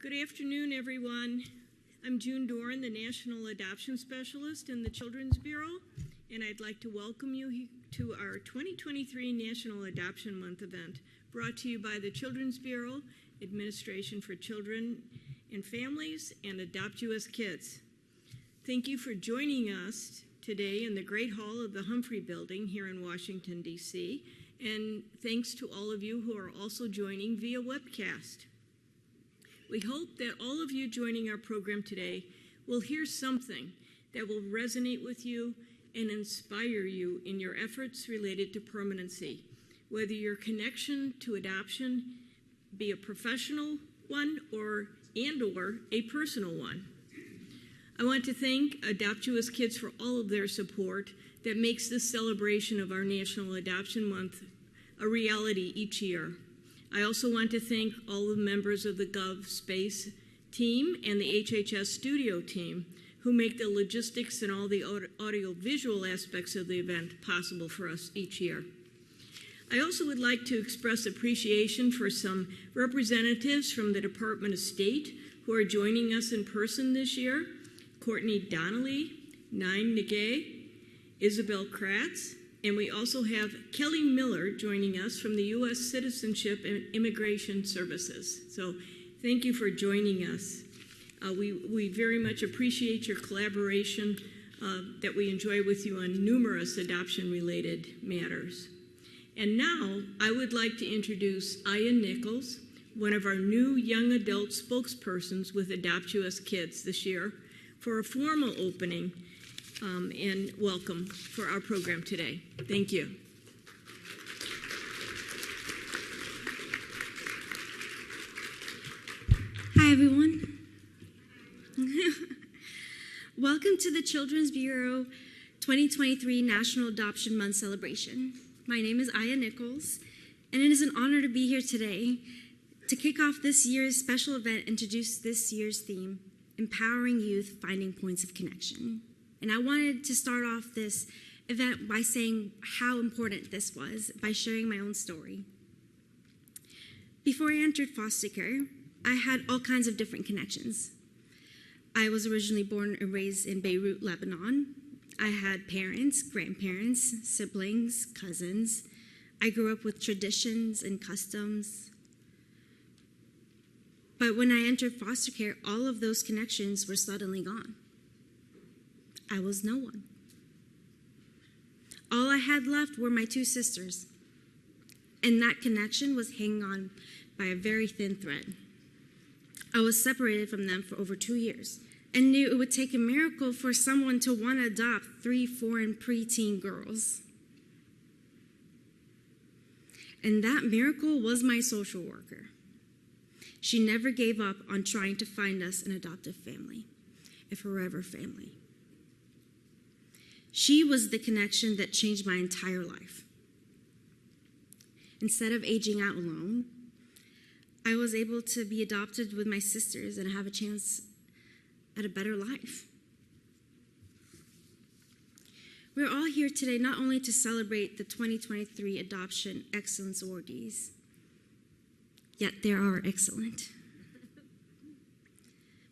Good afternoon, everyone. I'm June Doran, the National Adoption Specialist in the Children's Bureau, and I'd like to welcome you to our 2023 National Adoption Month event, brought to you by the Children's Bureau, Administration for Children and Families, and Adopt US Kids. Thank you for joining us today in the Great Hall of the Humphrey Building here in Washington, D.C., and thanks to all of you who are also joining via webcast. We hope that all of you joining our program today will hear something that will resonate with you and inspire you in your efforts related to permanency, whether your connection to adoption be a professional one or a personal one. I want to thank Adopt US Kids for all of their support that makes this celebration of our National Adoption Month a reality each year. I also want to thank all the members of the Gov Space team and the HHS studio team who make the logistics and all the audio-visual aspects of the event possible for us each year. I also would like to express appreciation for some representatives from the Department of State who are joining us in person this year: Courtney Donnelly, Nine Nagay, Isabel Kratz, and we also have Kelly Miller joining us from the U.S. Citizenship and Immigration Services. So thank you for joining us. We very much appreciate your collaboration that we enjoy with you on numerous adoption-related matters. And now I would like to introduce Aya Nichols, one of our new young adult spokespersons with Adopt US Kids this year, for a formal opening and welcome for our program today. Thank you. Hi, everyone. Welcome to the Children's Bureau 2023 National Adoption Month celebration. My name is Aya Nichols, and it is an honor to be here today to kick off this year's special event and introduce this year's theme, Empowering Youth, Finding Points of Connection. And I wanted to start off this event by saying how important this was, by sharing my own story. Before I entered foster care, I had all kinds of different connections. I was originally born and raised in Beirut, Lebanon. I had parents, grandparents, siblings, cousins. I grew up with traditions and customs. But when I entered foster care, all of those connections were suddenly gone. I was no one. All I had left were my two sisters, and that connection was hanging on by a very thin thread. I was separated from them for over 2 years and knew it would take a miracle for someone to want to adopt 3, 4, and preteen girls. And that miracle was my social worker. She never gave up on trying to find us an adoptive family, a forever family. She was the connection that changed my entire life. Instead of aging out alone, I was able to be adopted with my sisters and have a chance at a better life. We're all here today not only to celebrate the 2023 Adoption Excellence Awardees, yet they are excellent,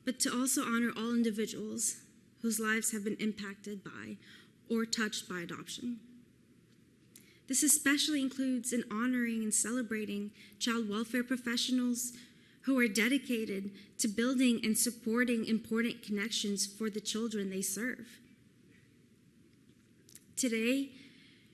but to also honor all individuals whose lives have been impacted by or touched by adoption. This especially includes in honoring and celebrating child welfare professionals who are dedicated to building and supporting important connections for the children they serve. Today,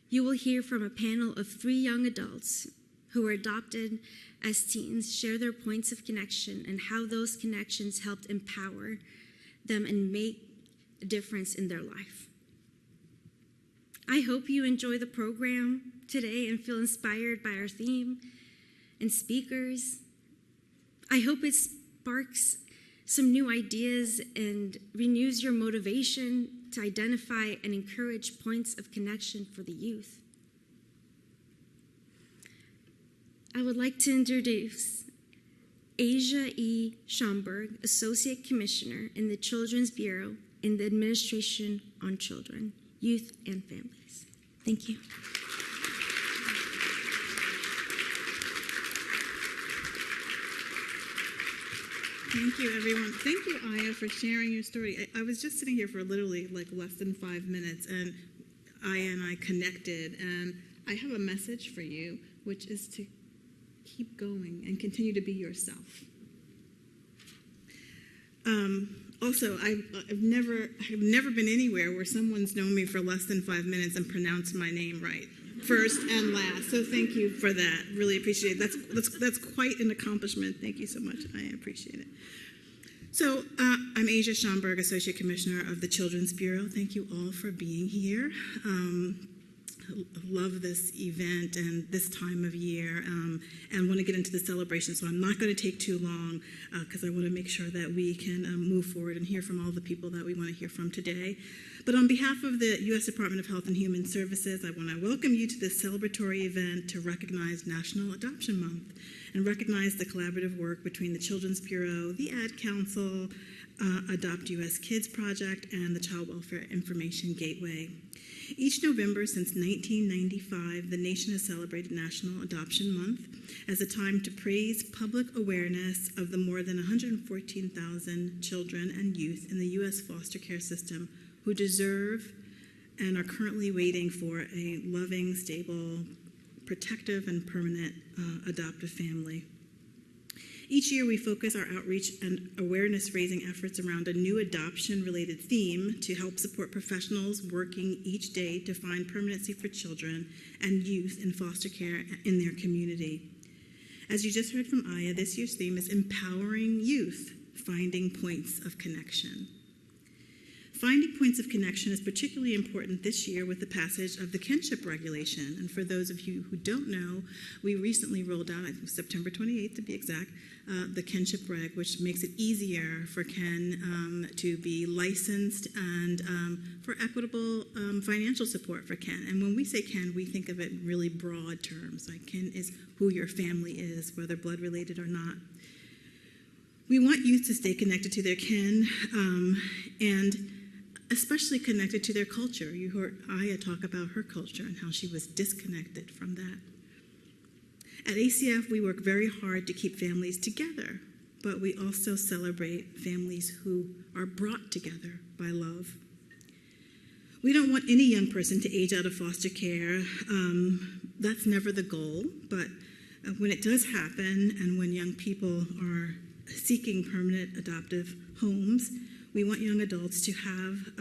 you will hear from a panel of 3 young adults who were adopted as teens share their points of connection and how those connections helped empower them and make a difference in their life. I hope you enjoy the program today and feel inspired by our theme and speakers. I hope it sparks some new ideas and renews your motivation to identify and encourage points of connection for the youth. I would like to introduce Asia E. Schomburg, Associate Commissioner in the Children's Bureau in the Administration on Children, Youth, and Families. Thank you. Thank you, everyone. Thank you, Aya, for sharing your story. I was just sitting here for literally like less than 5 minutes, and Aya and I connected, and I have a message for you, which is to keep going and continue to be yourself. Also, I've never been anywhere where someone's known me for less than 5 minutes and pronounced my name right, first and last. So thank you for that. Really appreciate it. That's quite an accomplishment. Thank you so much. I appreciate it. So I'm Asia Schomburg, Associate Commissioner of the Children's Bureau. Thank you all for being here. Love this event and this time of year, and want to get into the celebration, so I'm not going to take too long because I want to make sure that we can move forward and hear from all the people that we want to hear from today. But on behalf of the U.S. Department of Health and Human Services, I want to welcome you to this celebratory event to recognize National Adoption Month and recognize the collaborative work between the Children's Bureau, the Ad Council, Adopt U.S. Kids Project, and the Child Welfare Information Gateway. Each November since 1995, the nation has celebrated National Adoption Month as a time to praise public awareness of the more than 114,000 children and youth in the U.S. foster care system who deserve and are currently waiting for a loving, stable, protective, and permanent adoptive family. Each year, we focus our outreach and awareness-raising efforts around a new adoption-related theme to help support professionals working each day to find permanency for children and youth in foster care in their community. As you just heard from Aya, this year's theme is Empowering Youth, Finding Points of Connection. Finding points of connection is particularly important this year with the passage of the kinship regulation. And for those of you who don't know, we recently rolled out, I think September 28th to be exact, the kinship reg, which makes it easier for Ken to be licensed and for equitable financial support for Ken. And when we say Ken, we think of it in really broad terms. Like Ken is who your family is, whether blood related or not. We want youth to stay connected to their kin and especially connected to their culture. You heard Aya talk about her culture and how she was disconnected from that. At ACF, we work very hard to keep families together, but we also celebrate families who are brought together by love. We don't want any young person to age out of foster care. That's never the goal, but when it does happen and when young people are seeking permanent adoptive homes, we want young adults to have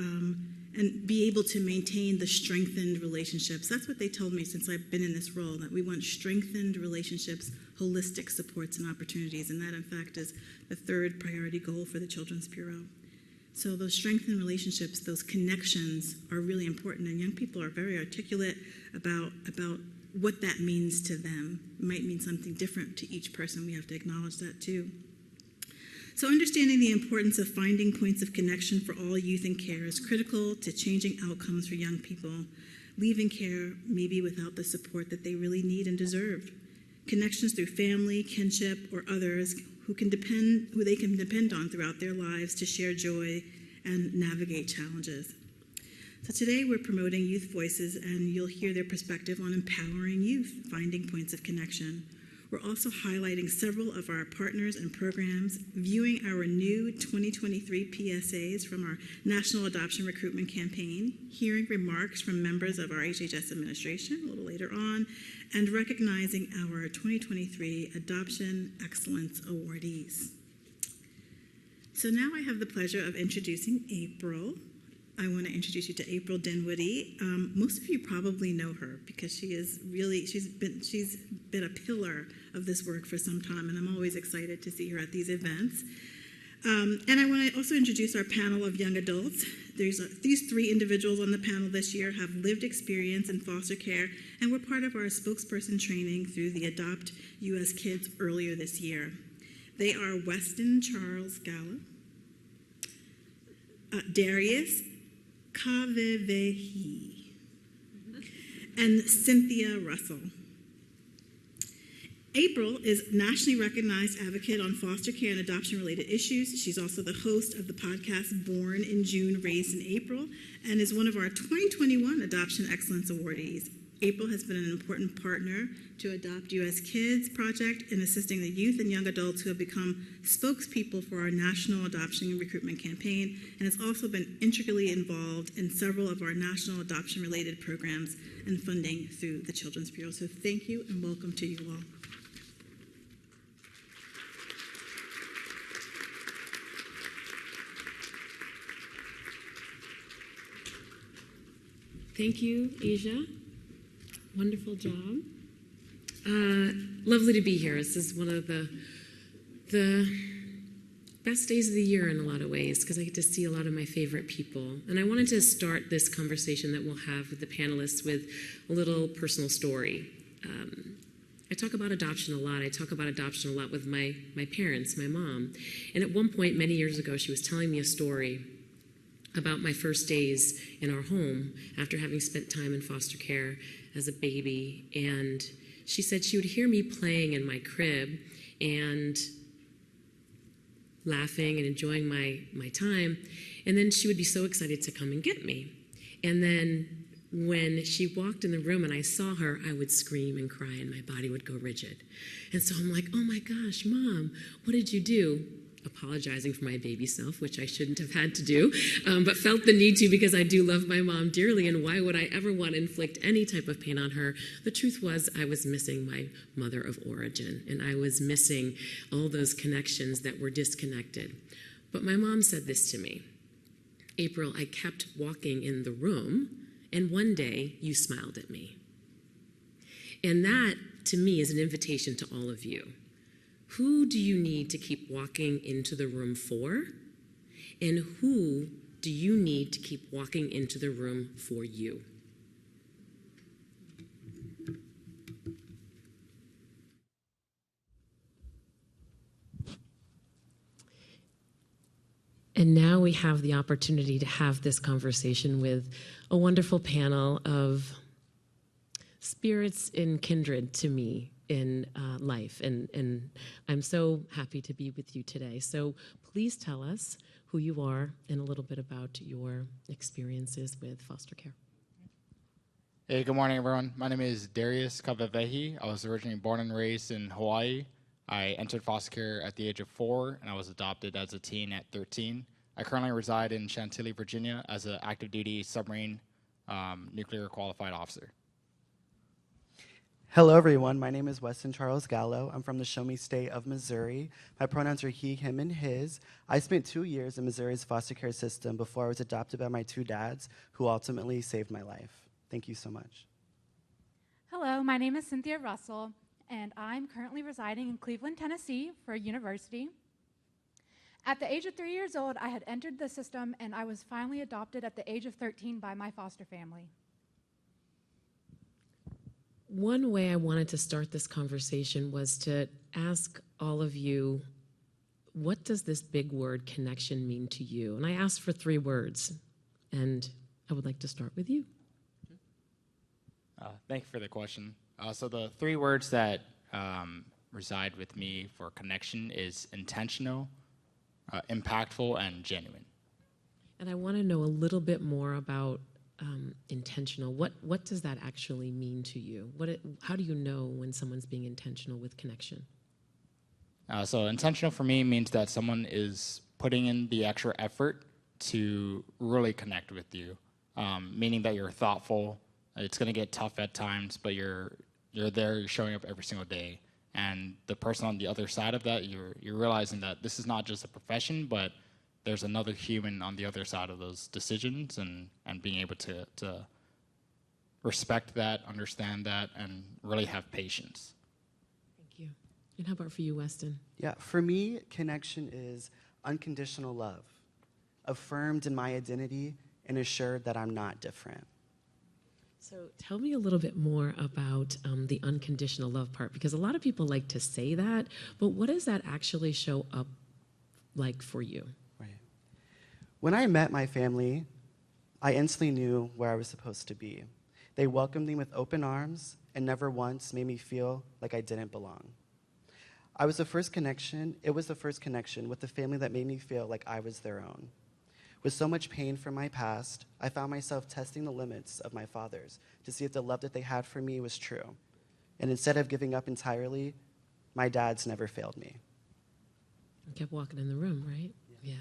and be able to maintain the strengthened relationships. That's what they told me since I've been in this role, that we want strengthened relationships, holistic supports and opportunities, and that in fact is the third priority goal for the Children's Bureau. So those strengthened relationships, those connections are really important, and young people are very articulate about what that means to them. It might mean something different to each person. We have to acknowledge that too. So understanding the importance of finding points of connection for all youth in care is critical to changing outcomes for young people leaving care maybe without the support that they really need and deserve. Connections through family, kinship, or others who they can depend on throughout their lives to share joy and navigate challenges. So today we're promoting youth voices, and you'll hear their perspective on empowering youth, finding points of connection. We're also highlighting several of our partners and programs, viewing our new 2023 PSAs from our National Adoption Recruitment Campaign, hearing remarks from members of our HHS administration a little later on, and recognizing our 2023 Adoption Excellence Awardees. So now I have the pleasure of introducing April. I want to introduce you to April Dinwiddie. Most of you probably know her because she's been a pillar of this work for some time, and I'm always excited to see her at these events. And I want to also introduce our panel of young adults. These three individuals on the panel this year have lived experience in foster care and were part of our spokesperson training through the Adopt U.S. Kids earlier this year. They are Weston Charles Gala, Darius Kavevehi, and Cynthia Russell. April is nationally recognized advocate on foster care and adoption-related issues. She's also the host of the podcast Born in June, Raised in April, and is one of our 2021 Adoption Excellence Awardees. April has been an important partner to Adopt U.S. Kids project in assisting the youth and young adults who have become spokespeople for our national adoption and recruitment campaign, and has also been intricately involved in several of our national adoption-related programs and funding through the Children's Bureau. So thank you and welcome to you all. Thank you, Asia. Wonderful job. Lovely to be here. This is one of the best days of the year in a lot of ways because I get to see a lot of my favorite people. And I wanted to start this conversation that we'll have with the panelists with a little personal story. I talk about adoption a lot. I talk about adoption a lot with my parents, my mom. And at one point, many years ago, she was telling me a story about my first days in our home after having spent time in foster care as a baby. And she said she would hear me playing in my crib and laughing and enjoying my time. And then she would be so excited to come and get me. And then when she walked in the room and I saw her, I would scream and cry and my body would go rigid. And so I'm like, oh my gosh, Mom, what did you do? Apologizing for my baby self, which I shouldn't have had to do, but felt the need to because I do love my mom dearly, and why would I ever want to inflict any type of pain on her? The truth was I was missing my mother of origin, and I was missing all those connections that were disconnected. But my mom said this to me, April, I kept walking in the room, and one day you smiled at me. And that, to me, is an invitation to all of you. Who do you need to keep walking into the room for? And who do you need to keep walking into the room for you? And now we have the opportunity to have this conversation with a wonderful panel of spirits and kindred to me in life, and I'm so happy to be with you today. So please tell us who you are and a little bit about your experiences with foster care. Hey, good morning, everyone. My name is Darius Kavevehi. I was originally born and raised in Hawaii. I entered foster care at the age of 4, and I was adopted as a teen at 13. I currently reside in Chantilly, Virginia, as an active duty submarine nuclear qualified officer. Hello, everyone. My name is Weston Charles Gallo. I'm from the Show Me State of Missouri. My pronouns are he, him, and his. I spent 2 years in Missouri's foster care system before I was adopted by my 2 dads, who ultimately saved my life. Thank you so much. Hello, my name is Cynthia Russell, and I'm currently residing in Cleveland, Tennessee for university. At the age of 3 years old, I had entered the system, and I was finally adopted at the age of 13 by my foster family. One way I wanted to start this conversation was to ask all of you, what does this big word connection mean to you? And I asked for 3 words, and I would like to start with you. Thank you for the question. So the 3 words that reside with me for connection is intentional, impactful, and genuine. And I want to know a little bit more about intentional. What does that actually mean to you? How do you know when someone's being intentional with connection? So intentional for me means that someone is putting in the extra effort to really connect with you, meaning that you're thoughtful. It's going to get tough at times, but you're there, you're showing up every single day. And the person on the other side of that, you're realizing that this is not just a profession, but there's another human on the other side of those decisions, and being able to respect that, understand that, and really have patience. Thank you. And how about for you, Weston? Yeah, for me, connection is unconditional love, affirmed in my identity and assured that I'm not different. So tell me a little bit more about the unconditional love part, because a lot of people like to say that, but what does that actually show up like for you? Right. When I met my family, I instantly knew where I was supposed to be. They welcomed me with open arms and never once made me feel like I didn't belong. It was the first connection with the family that made me feel like I was their own. With so much pain from my past, I found myself testing the limits of my fathers to see if the love that they had for me was true. And instead of giving up entirely, my dads never failed me. You kept walking in the room, right? Yeah.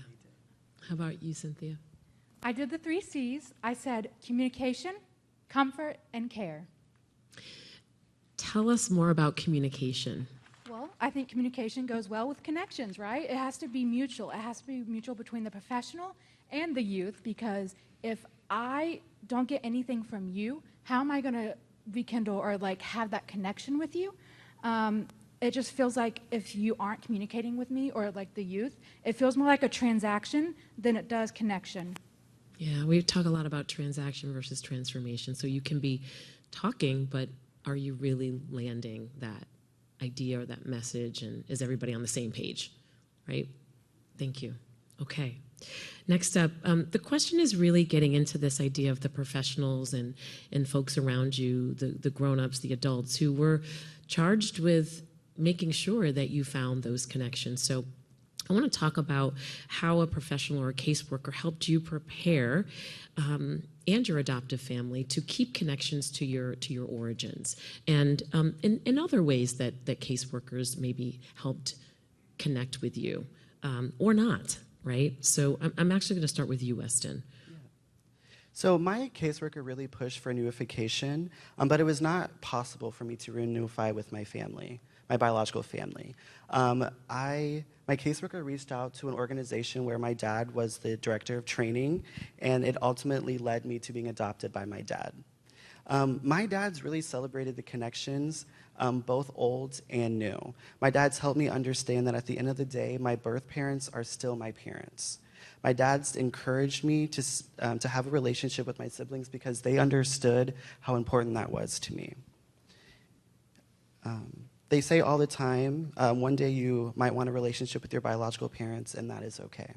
How about you, Cynthia? I did the 3 C's. I said communication, comfort, and care. Tell us more about communication. Well, I think communication goes well with connections, right? It has to be mutual. It has to be mutual between the professional and the youth, because if I don't get anything from you, how am I going to rekindle or like have that connection with you? It just feels like if you aren't communicating with me or like the youth, it feels more like a transaction than it does connection. Yeah, we talk a lot about transaction versus transformation. So you can be talking, but are you really landing that idea or that message, and is everybody on the same page, right? Thank you. Okay. Next up, the question is really getting into this idea of the professionals and folks around you, the grown-ups, the adults who were charged with making sure that you found those connections. So I want to talk about how a professional or a caseworker helped you prepare and your adoptive family to keep connections to your origins, and in other ways that caseworkers maybe helped connect with you or not, right? So I'm actually going to start with you, Weston. So my caseworker really pushed for reunification, but it was not possible for me to reunify with my family, my biological family. My caseworker reached out to an organization where my dad was the director of training, and it ultimately led me to being adopted by my dad. My dad's really celebrated the connections, both old and new. My dad's helped me understand that at the end of the day, my birth parents are still my parents. My dad's encouraged me to have a relationship with my siblings because they understood how important that was to me. They say all the time, one day you might want a relationship with your biological parents, and that is okay.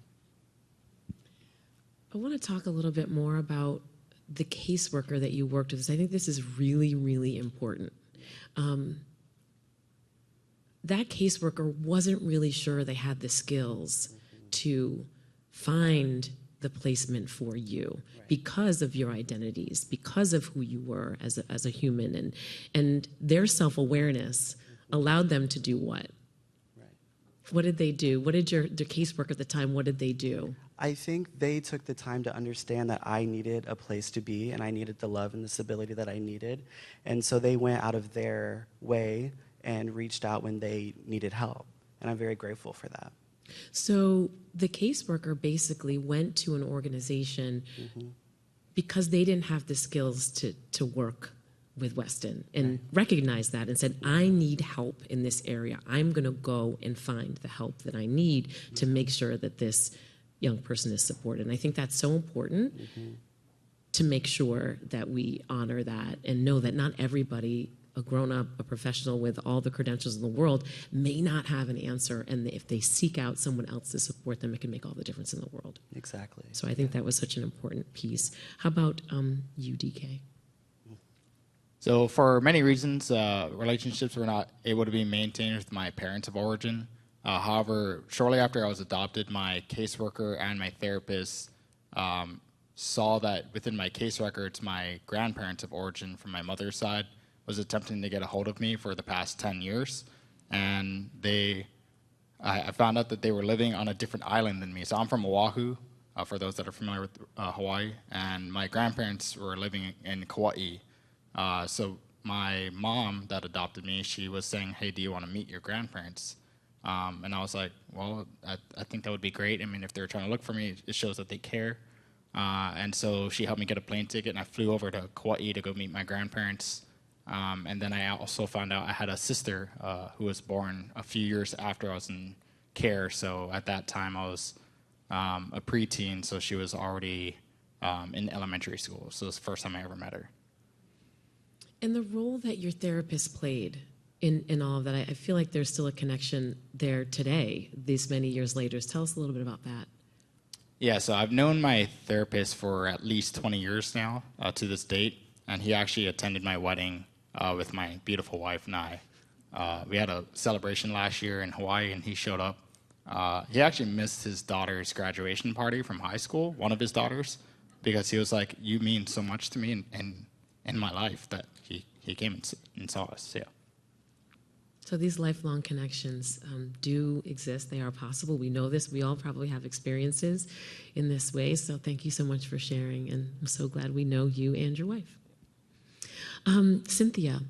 I want to talk a little bit more about the caseworker that you worked with, because I think this is really, really important. That caseworker wasn't really sure they had the skills to find the placement for you because of your identities, because of who you were as a human, and their self-awareness allowed them to do what? Right. What did they do? What did the caseworker at the time, what did they do? I think they took the time to understand that I needed a place to be, and I needed the love and the stability that I needed. And so they went out of their way and reached out when they needed help. And I'm very grateful for that. So the caseworker basically went to an organization because they didn't have the skills to work with Weston, and recognized that and said, I need help in this area. I'm going to go and find the help that I need to make sure that this young person is supported. And I think that's so important to make sure that we honor that and know that not everybody, a grown-up, a professional with all the credentials in the world, may not have an answer, and if they seek out someone else to support them, it can make all the difference in the world. Exactly. So I think that was such an important piece. How about you, DK? So for many reasons, relationships were not able to be maintained with my parents of origin. However, shortly after I was adopted, my caseworker and my therapist saw that within my case records, my grandparents of origin from my mother's side was attempting to get a hold of me for the past 10 years. And I found out that they were living on a different island than me. So I'm from Oahu, for those that are familiar with Hawaii, and my grandparents were living in Kauai. So my mom that adopted me, she was saying, hey, do you want to meet your grandparents? And I was like, well, I think that would be great. I mean, if they're trying to look for me, it shows that they care. And so she helped me get a plane ticket, and I flew over to Kauai to go meet my grandparents. And then I also found out I had a sister who was born a few years after I was in care. So at that time, I was a preteen, so she was already in elementary school. So it was the first time I ever met her. And the role that your therapist played in all of that, I feel like there's still a connection there today, these many years later. Tell us a little bit about that. Yeah, so I've known my therapist for at least 20 years now to this date, and he actually attended my wedding with my beautiful wife and I. We had a celebration last year in Hawaii, and he showed up. He actually missed his daughter's graduation party from high school, one of his daughters, because he was like, "You mean so much to me in my life," that he came and saw us. Yeah. So these lifelong connections do exist. They are possible. We know this. We all probably have experiences in this way. So thank you so much for sharing. And I'm so glad we know you and your wife. Cynthia,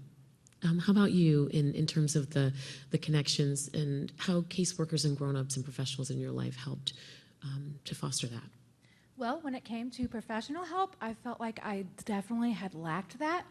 how about you in terms of the connections and how caseworkers and grown-ups and professionals in your life helped to foster that? Well, when it came to professional help, I felt like I definitely had lacked that.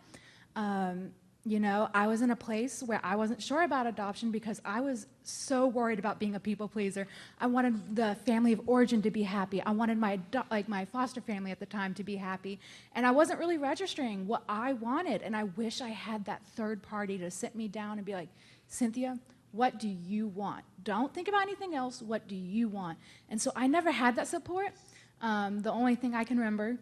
I was in a place where I wasn't sure about adoption because I was so worried about being a people pleaser. I wanted the family of origin to be happy. I wanted my foster family at the time to be happy. And I wasn't really registering what I wanted. And I wish I had that third party to sit me down and be like, Cynthia, what do you want? Don't think about anything else. What do you want? And so I never had that support. The only thing I can remember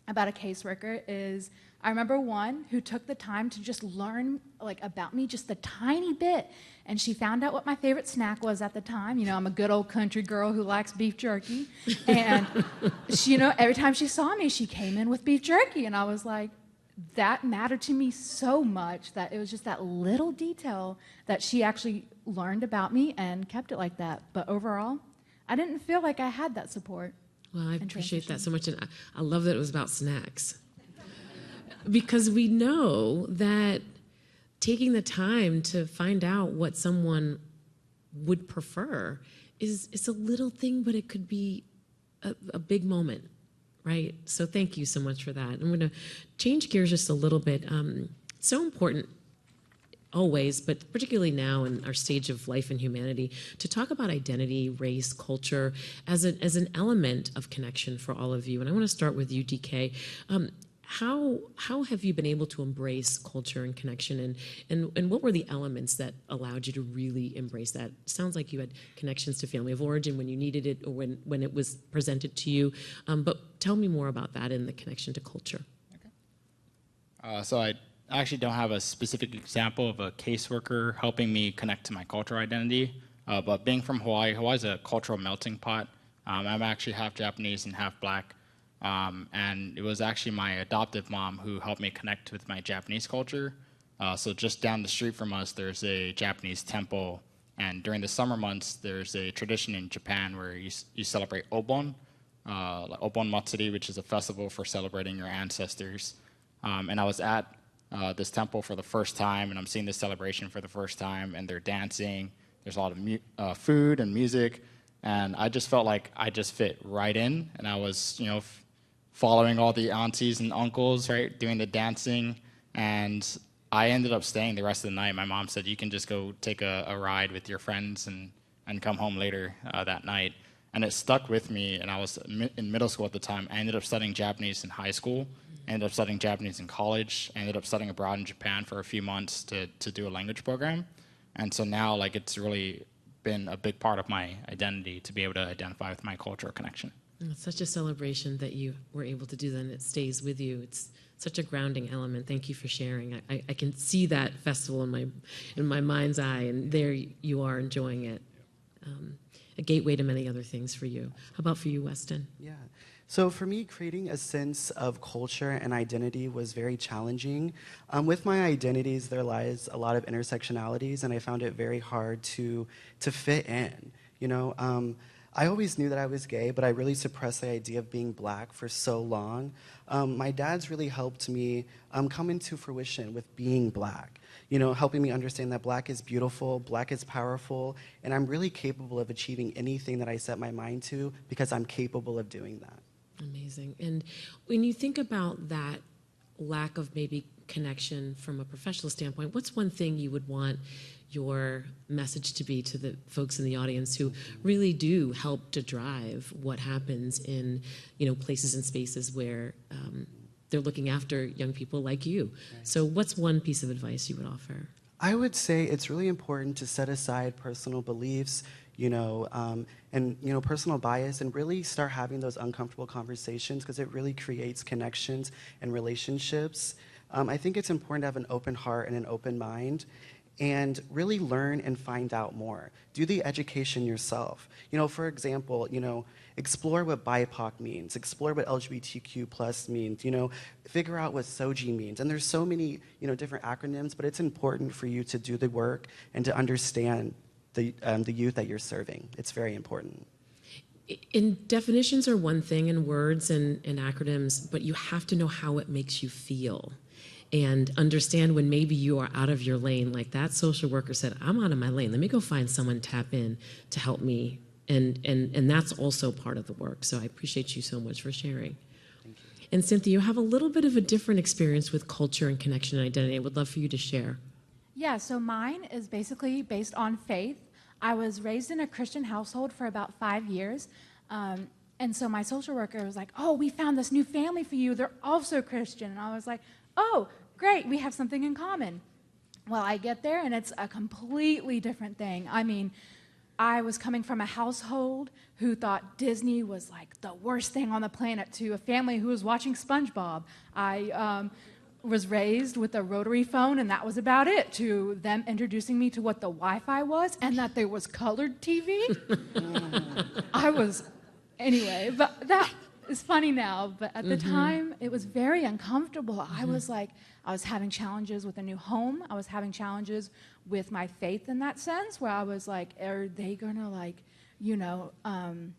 about a caseworker is I remember one who took the time to just learn about me just a tiny bit, and she found out what my favorite snack was at the time. I'm a good old country girl who likes beef jerky, and she, every time she saw me, she came in with beef jerky, and I was like, that mattered to me so much that it was just that little detail that she actually learned about me and kept it like that. But overall, I didn't feel like I had that support. Well, I appreciate that so much, and I love that it was about snacks. Because we know that taking the time to find out what someone would prefer is a little thing, but it could be a big moment, right? So thank you so much for that. I'm going to change gears just a little bit. So important always, but particularly now in our stage of life and humanity, to talk about identity, race, culture as an element of connection for all of you. And I want to start with you, DK. How have you been able to embrace culture and connection, and what were the elements that allowed you to really embrace that? It sounds like you had connections to family of origin when you needed it or when it was presented to you, but tell me more about that and the connection to culture. Okay. So I actually don't have a specific example of a caseworker helping me connect to my cultural identity, but being from Hawaii, Hawaii's a cultural melting pot. I'm actually half Japanese and half Black. And it was actually my adoptive mom who helped me connect with my Japanese culture. So just down the street from us, there's a Japanese temple. And during the summer months, there's a tradition in Japan where you celebrate Obon, like Obon Matsuri, which is a festival for celebrating your ancestors. And I was at this temple for the first time, and I'm seeing this celebration for the first time, and they're dancing. There's a lot of food and music. And I just felt like I just fit right in, and I was, following all the aunties and uncles, right, doing the dancing, and I ended up staying the rest of the night. My mom said, you can just go take a ride with your friends and come home later that night. And it stuck with me, and I was in middle school at the time. I ended up studying Japanese in high school, ended up studying Japanese in college, ended up studying abroad in Japan for a few months to do a language program. And so now, it's really been a big part of my identity to be able to identify with my cultural connection. It's such a celebration that you were able to do that, and it stays with you. It's such a grounding element. Thank you for sharing. I can see that festival in my mind's eye, and there you are enjoying it. A gateway to many other things for you. How about for you, Weston? Yeah. So for me, creating a sense of culture and identity was very challenging. With my identities, there lies a lot of intersectionalities, and I found it very hard to fit in. I always knew that I was gay, but I really suppressed the idea of being Black for so long. My dad's really helped me come into fruition with being Black, helping me understand that Black is beautiful, Black is powerful, and I'm really capable of achieving anything that I set my mind to because I'm capable of doing that. Amazing. And when you think about that lack of maybe connection from a professional standpoint, what's one thing you would want your message to be to the folks in the audience who really do help to drive what happens in places and spaces where they're looking after young people like you? Right. So what's one piece of advice you would offer? I would say it's really important to set aside personal beliefs, and personal bias, and really start having those uncomfortable conversations, because it really creates connections and relationships. I think it's important to have an open heart and an open mind. and really learn and find out more. Do the education yourself. For example, explore what BIPOC means, explore what LGBTQ plus means, figure out what SOGI means. And there's so many, different acronyms, but it's important for you to do the work and to understand the youth that you're serving. It's very important. And definitions are one thing, and words and acronyms, but you have to know how it makes you feel. And understand when maybe you are out of your lane, like that social worker said, I'm out of my lane. Let me go find someone to tap in to help me. And that's also part of the work. So I appreciate you so much for sharing. Thank you. And Cynthia, you have a little bit of a different experience with culture and connection and identity. I would love for you to share. Yeah, so mine is basically based on faith. I was raised in a Christian household for about 5 years. And so my social worker was like, oh, we found this new family for you. They're also Christian. And I was like, oh, great, we have something in common. Well, I get there, and it's a completely different thing. I mean, I was coming from a household who thought Disney was like the worst thing on the planet to a family who was watching SpongeBob. I was raised with a rotary phone, and that was about it, to them introducing me to what the Wi-Fi was and that there was colored TV. Anyway, but that is funny now, but at the time, it was very uncomfortable. I was having challenges with a new home. I was having challenges with my faith in that sense, where I was like, are they gonna am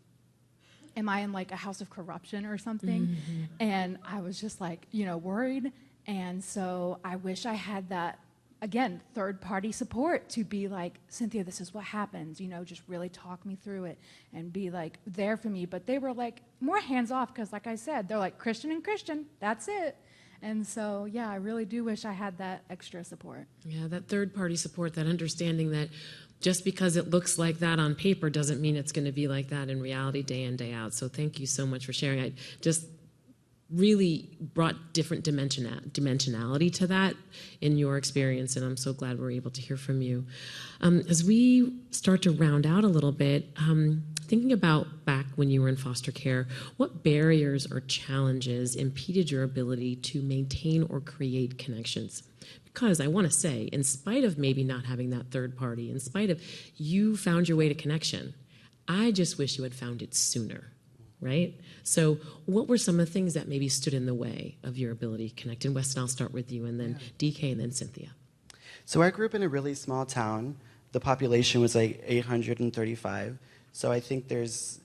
I in like a house of corruption or something? And I was just like, worried. And so I wish I had that, again, third-party support to be like, Cynthia, this is what happens, just really talk me through it and be like there for me. But they were like more hands-off because, like I said, they're like Christian and Christian, that's it. And so, yeah, I really do wish I had that extra support. Yeah, that third-party support, that understanding that just because it looks like that on paper doesn't mean it's going to be like that in reality day in, day out. So thank you so much for sharing. I just really brought different dimensionality to that in your experience, and I'm so glad we're able to hear from you. As we start to round out a little bit, thinking about back when you were in foster care, what barriers or challenges impeded your ability to maintain or create connections? Because I want to say, in spite of maybe not having that third party, in spite of you found your way to connection, I just wish you had found it sooner. Right? So what were some of the things that maybe stood in the way of your ability to connect? And Weston, I'll start with you, and then DK, and then Cynthia. So I grew up in a really small town. The population was like 835. So I think it's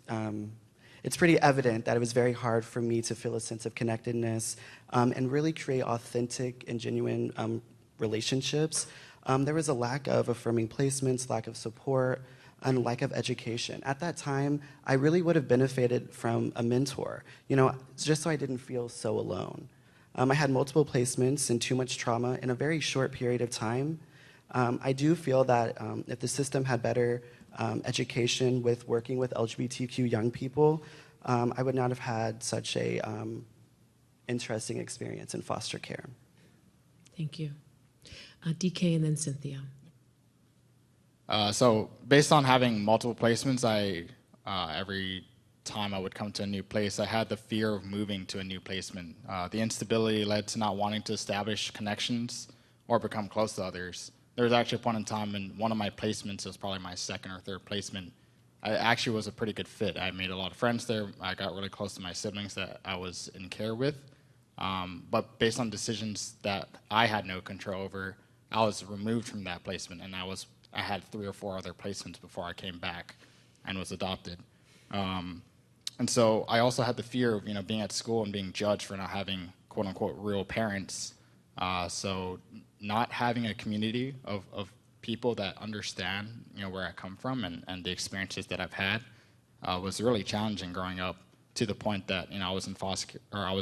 pretty evident that it was very hard for me to feel a sense of connectedness and really create authentic and genuine relationships. There was a lack of affirming placements, lack of support, and lack of education. At that time, I really would have benefited from a mentor, just so I didn't feel so alone. I had multiple placements and too much trauma in a very short period of time. I do feel that if the system had better education with working with LGBTQ young people, I would not have had such a interesting experience in foster care. Thank you. DK and then Cynthia. So based on having multiple placements, every time I would come to a new place, I had the fear of moving to a new placement. The instability led to not wanting to establish connections or become close to others. There was actually a point in time when one of my placements was probably my second or third placement. I actually was a pretty good fit. I made a lot of friends there. I got really close to my siblings that I was in care with. But based on decisions that I had no control over, I was removed from that placement, and I had 3 or 4 other placements before I came back and was adopted. And so I also had the fear of being at school and being judged for not having quote unquote real parents. So not having a community of people that understand where I come from and the experiences that I've had was really challenging growing up, to the point that I was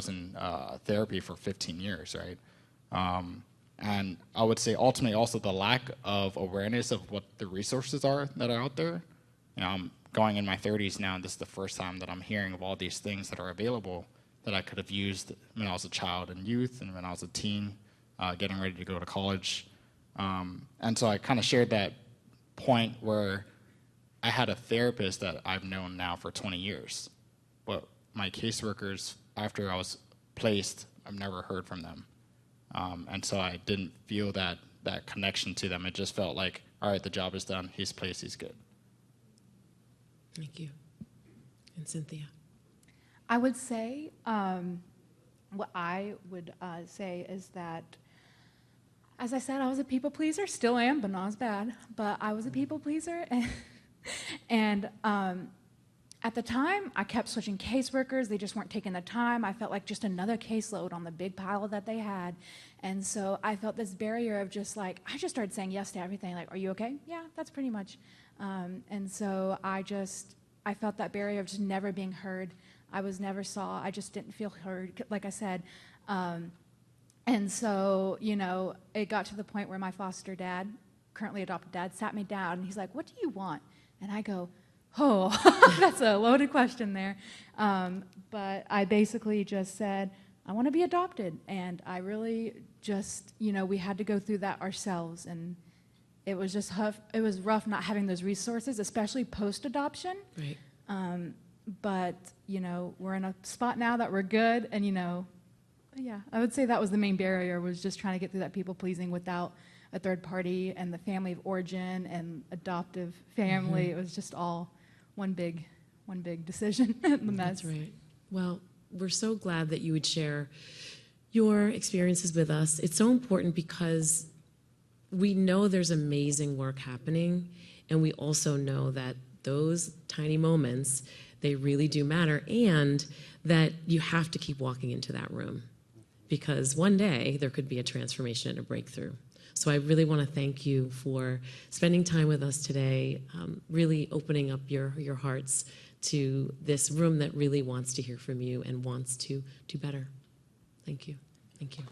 in therapy for 15 years, right? And I would say ultimately also the lack of awareness of what the resources are that are out there. I'm going in my 30s now, and this is the first time that I'm hearing of all these things that are available that I could have used when I was a child and youth and when I was a teen, getting ready to go to college. And so I kind of shared that point where I had a therapist that I've known now for 20 years, but my caseworkers, after I was placed, I've never heard from them. And so I didn't feel that that connection to them. It just felt like, all right, the job is done. He's placed. He's good. Thank you. And Cynthia? I would say, what I would say is that, as I said, I was a people pleaser, still am, but not as bad. But I was a people pleaser, and at the time, I kept switching caseworkers. They just weren't taking the time. I felt like just another caseload on the big pile that they had. And so I felt this barrier of just like, I just started saying yes to everything. Like, are you okay? Yeah, that's pretty much. And so I felt that barrier of just never being heard. I was never saw. I just didn't feel heard, like I said. And so, it got to the point where my foster dad, currently adopted dad, sat me down and he's like, what do you want? And I go, oh, that's a loaded question there. But I basically just said, I want to be adopted. And I really just, we had to go through that ourselves. And it was just tough. It was rough not having those resources, especially post-adoption. Right. But, we're in a spot now that we're good. And, yeah, I would say that was the main barrier, was just trying to get through that people-pleasing without a third party and the family of origin and adoptive family. Mm-hmm. It was just all one big decision. The mess. That's right. Well, we're so glad that you would share your experiences with us. It's so important because we know there's amazing work happening, and we also know that those tiny moments, they really do matter, and that you have to keep walking into that room, because one day there could be a transformation and a breakthrough. So I really want to thank you for spending time with us today, really opening up your hearts to this room that really wants to hear from you and wants to do better. Thank you. Thank you.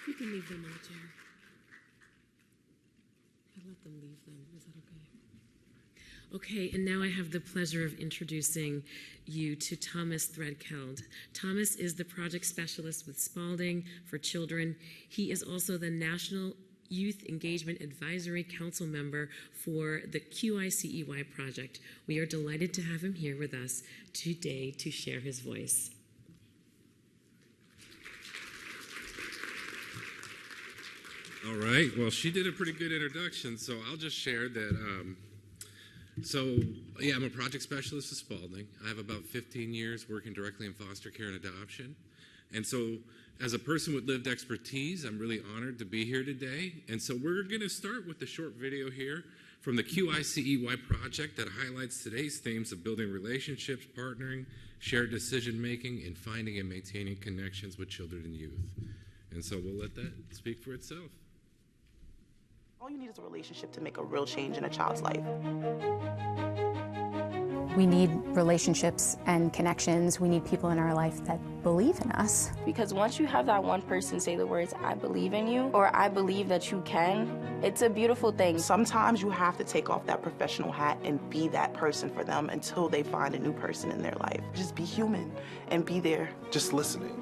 You can leave them in the chair. I'll let them leave them. Is that okay? Okay, and now I have the pleasure of introducing you to Thomas Threadkeld. Thomas is the project specialist with Spalding for Children. He is also the National Youth Engagement Advisory Council member for the QICEY project. We are delighted to have him here with us today to share his voice. All right, well, she did a pretty good introduction, so I'll just share that. I'm a project specialist at Spalding. I have about 15 years working directly in foster care and adoption. And so as a person with lived expertise, I'm really honored to be here today. And so we're going to start with a short video here from the QICEY project that highlights today's themes of building relationships, partnering, shared decision-making, and finding and maintaining connections with children and youth. And so we'll let that speak for itself. All you need is a relationship to make a real change in a child's life. We need relationships and connections. We need people in our life that believe in us. Because once you have that one person say the words, I believe in you, or I believe that you can, it's a beautiful thing. Sometimes you have to take off that professional hat and be that person for them until they find a new person in their life. Just be human and be there. Just listening,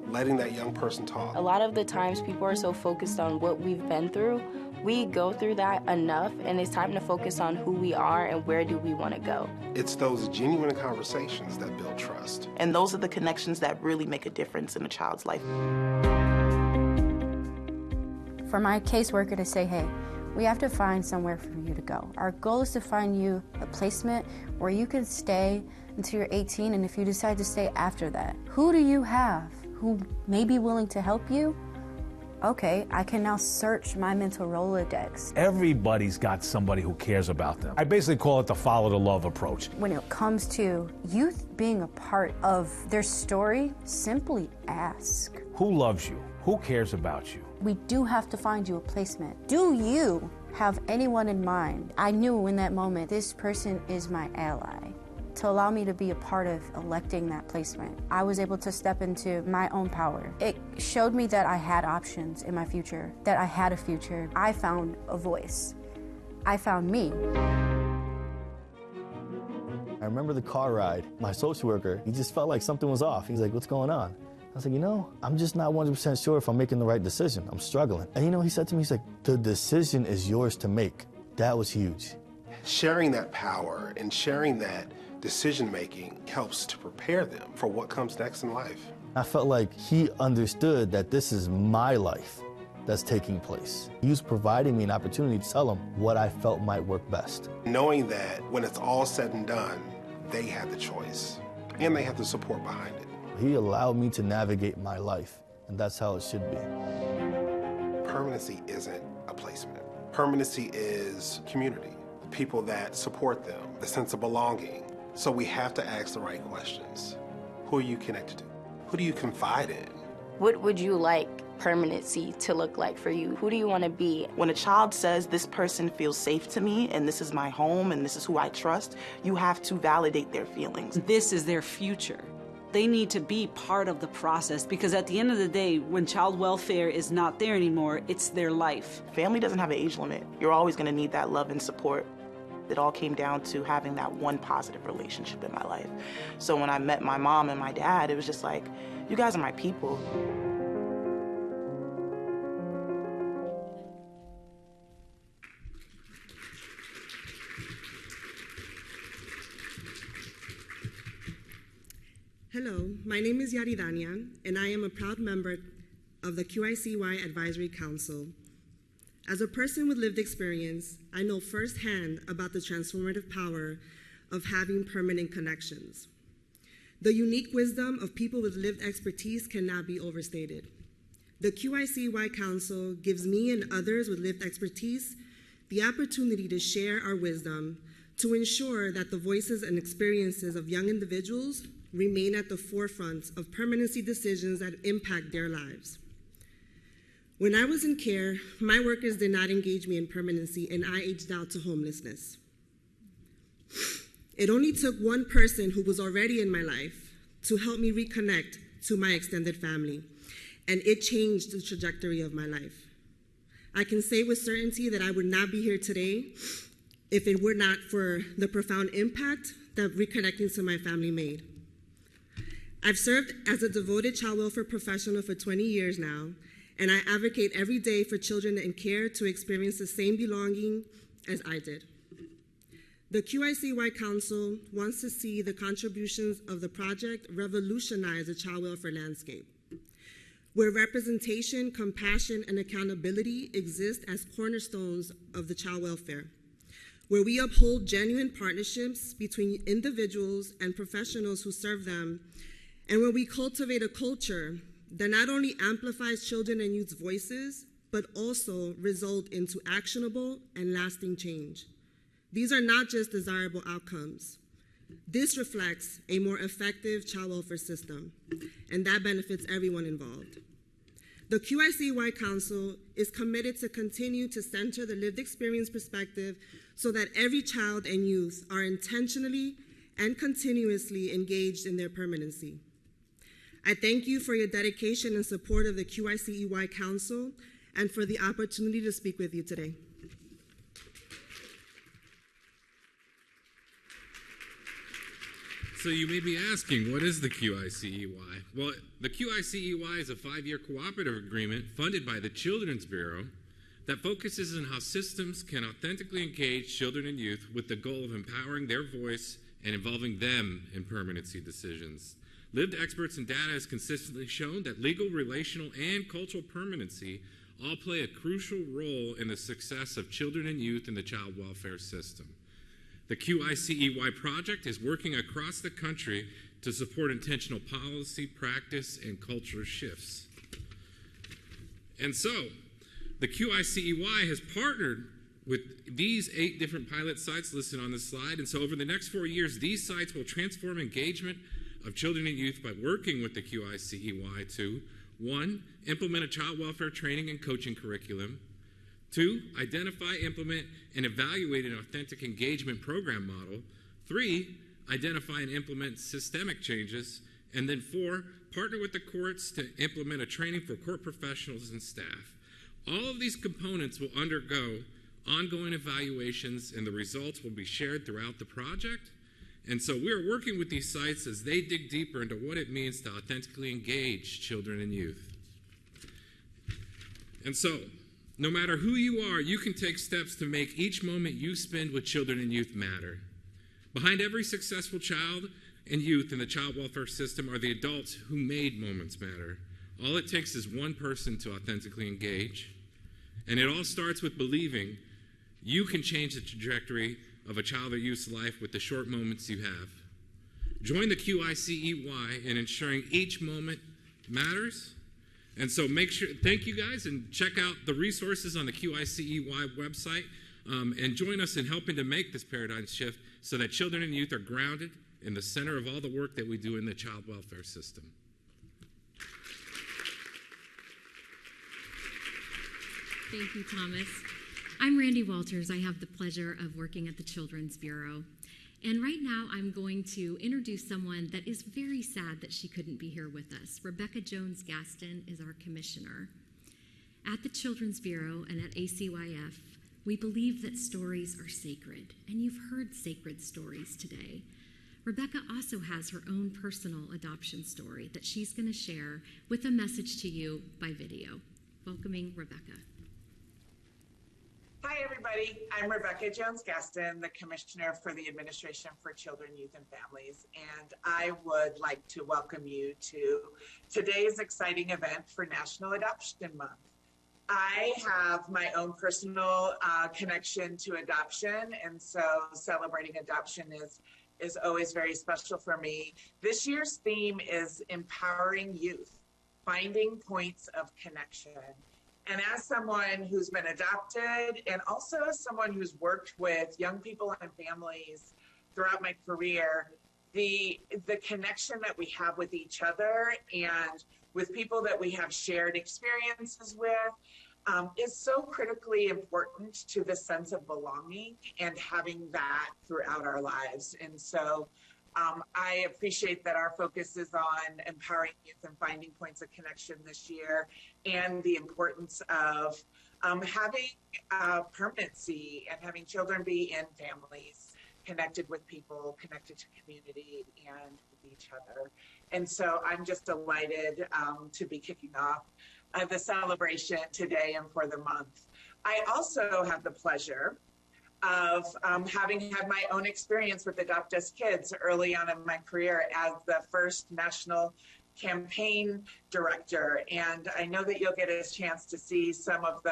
letting that young person talk. A lot of the times people are so focused on what we've been through. We go through that enough, and it's time to focus on who we are and where do we want to go. It's those genuine conversations that build trust. And those are the connections that really make a difference in a child's life. For my caseworker to say, hey, we have to find somewhere for you to go. Our goal is to find you a placement where you can stay until you're 18, and if you decide to stay after that, who do you have who may be willing to help you? Okay, I can now search my mental Rolodex. Everybody's got somebody who cares about them. I basically call it the follow the love approach. When it comes to youth being a part of their story, simply ask. Who loves you? Who cares about you? We do have to find you a placement. Do you have anyone in mind? I knew in that moment, this person is my ally. To allow me to be a part of electing that placement, I was able to step into my own power. It showed me that I had options in my future, that I had a future. I found a voice. I found me. I remember the car ride. My social worker, he just felt like something was off. He's like, what's going on? I was like, I'm just not 100% sure if I'm making the right decision. I'm struggling. And he said to me, he's like, the decision is yours to make. That was huge. Sharing that power and sharing that decision-making helps to prepare them for what comes next in life. I felt like he understood that this is my life that's taking place. He was providing me an opportunity to tell him what I felt might work best. Knowing that when it's all said and done, they have the choice and they have the support behind it. He allowed me to navigate my life, and that's how it should be. Permanency isn't a placement. Permanency is community, the people that support them, the sense of belonging. So we have to ask the right questions. Who are you connected to? Who do you confide in? What would you like permanency to look like for you? Who do you want to be? When a child says, this person feels safe to me, and this is my home, and this is who I trust, you have to validate their feelings. This is their future. They need to be part of the process, because at the end of the day, when child welfare is not there anymore, it's their life. Family doesn't have an age limit. You're always going to need that love and support. It all came down to having that one positive relationship in my life. So when I met my mom and my dad, it was just like, you guys are my people. Hello, my name is Yaridania, and I am a proud member of the QICY Advisory Council. As a person with lived experience, I know firsthand about the transformative power of having permanent connections. The unique wisdom of people with lived expertise cannot be overstated. The QICY Council gives me and others with lived expertise the opportunity to share our wisdom to ensure that the voices and experiences of young individuals remain at the forefront of permanency decisions that impact their lives. When I was in care, my workers did not engage me in permanency, and I aged out to homelessness. It only took one person who was already in my life to help me reconnect to my extended family, and it changed the trajectory of my life. I can say with certainty that I would not be here today if it were not for the profound impact that reconnecting to my family made. I've served as a devoted child welfare professional for 20 years now, and I advocate every day for children in care to experience the same belonging as I did. The QICY Council wants to see the contributions of the project revolutionize the child welfare landscape, where representation, compassion, and accountability exist as cornerstones of the child welfare, where we uphold genuine partnerships between individuals and professionals who serve them, and where we cultivate a culture that not only amplifies children and youth's voices, but also result into actionable and lasting change. These are not just desirable outcomes. This reflects a more effective child welfare system, and that benefits everyone involved. The QICY Council is committed to continue to center the lived experience perspective so that every child and youth are intentionally and continuously engaged in their permanency. I thank you for your dedication and support of the QICY Council and for the opportunity to speak with you today. So you may be asking, what is the QICEY? Well, the QICEY is a 5-year cooperative agreement funded by the Children's Bureau that focuses on how systems can authentically engage children and youth with the goal of empowering their voice and involving them in permanency decisions. Lived experts and data has consistently shown that legal, relational, and cultural permanency all play a crucial role in the success of children and youth in the child welfare system. The QICEY project is working across the country to support intentional policy, practice, and cultural shifts. And so, the QICEY has partnered with these 8 different pilot sites listed on this slide. And so over the next 4 years, these sites will transform engagement of children and youth by working with the QICEY to 1, implement a child welfare training and coaching curriculum, 2, identify, implement, and evaluate an authentic engagement program model, 3, identify and implement systemic changes, and then 4, partner with the courts to implement a training for court professionals and staff. All of these components will undergo ongoing evaluations, and the results will be shared throughout the project. And so we are working with these sites as they dig deeper into what it means to authentically engage children and youth. And so, no matter who you are, you can take steps to make each moment you spend with children and youth matter. Behind every successful child and youth in the child welfare system are the adults who made moments matter. All it takes is one person to authentically engage. And it all starts with believing you can change the trajectory of a child or youth's life with the short moments you have. Join the QICEY in ensuring each moment matters. And so thank you guys, and check out the resources on the QICEY website, and join us in helping to make this paradigm shift so that children and youth are grounded in the center of all the work that we do in the child welfare system. Thank you, Thomas. I'm Randy Walters. I have the pleasure of working at the Children's Bureau. And right now, I'm going to introduce someone that is very sad that she couldn't be here with us. Rebecca Jones-Gaston is our commissioner. At the Children's Bureau and at ACYF, we believe that stories are sacred, and you've heard sacred stories today. Rebecca also has her own personal adoption story that she's going to share with a message to you by video. Welcoming Rebecca. Hi, everybody. I'm Rebecca Jones-Gaston, the Commissioner for the Administration for Children, Youth, and Families, and I would like to welcome you to today's exciting event for National Adoption Month. I have my own personal connection to adoption, and so celebrating adoption is always very special for me. This year's theme is Empowering Youth, Finding Points of Connection. And as someone who's been adopted, and also as someone who's worked with young people and families throughout my career, the connection that we have with each other and with people that we have shared experiences with is so critically important to the sense of belonging and having that throughout our lives. And so I appreciate that our focus is on empowering youth and finding points of connection this year, and the importance of having permanency and having children be in families, connected with people, connected to community, and with each other. And so I'm just delighted to be kicking off the celebration today and for the month. I also have the pleasure of having had my own experience with Adopt Us Kids early on in my career as the first national campaign director. And I know that you'll get a chance to see some of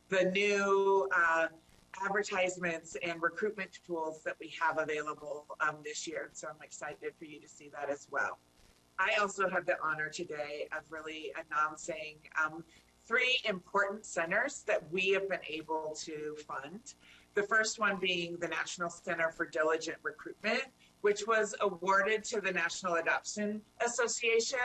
the new advertisements and recruitment tools that we have available this year. So I'm excited for you to see that as well. I also have the honor today of really announcing 3 important centers that we have been able to fund. The first one being the National Center for Diligent Recruitment, which was awarded to the National Adoption Association.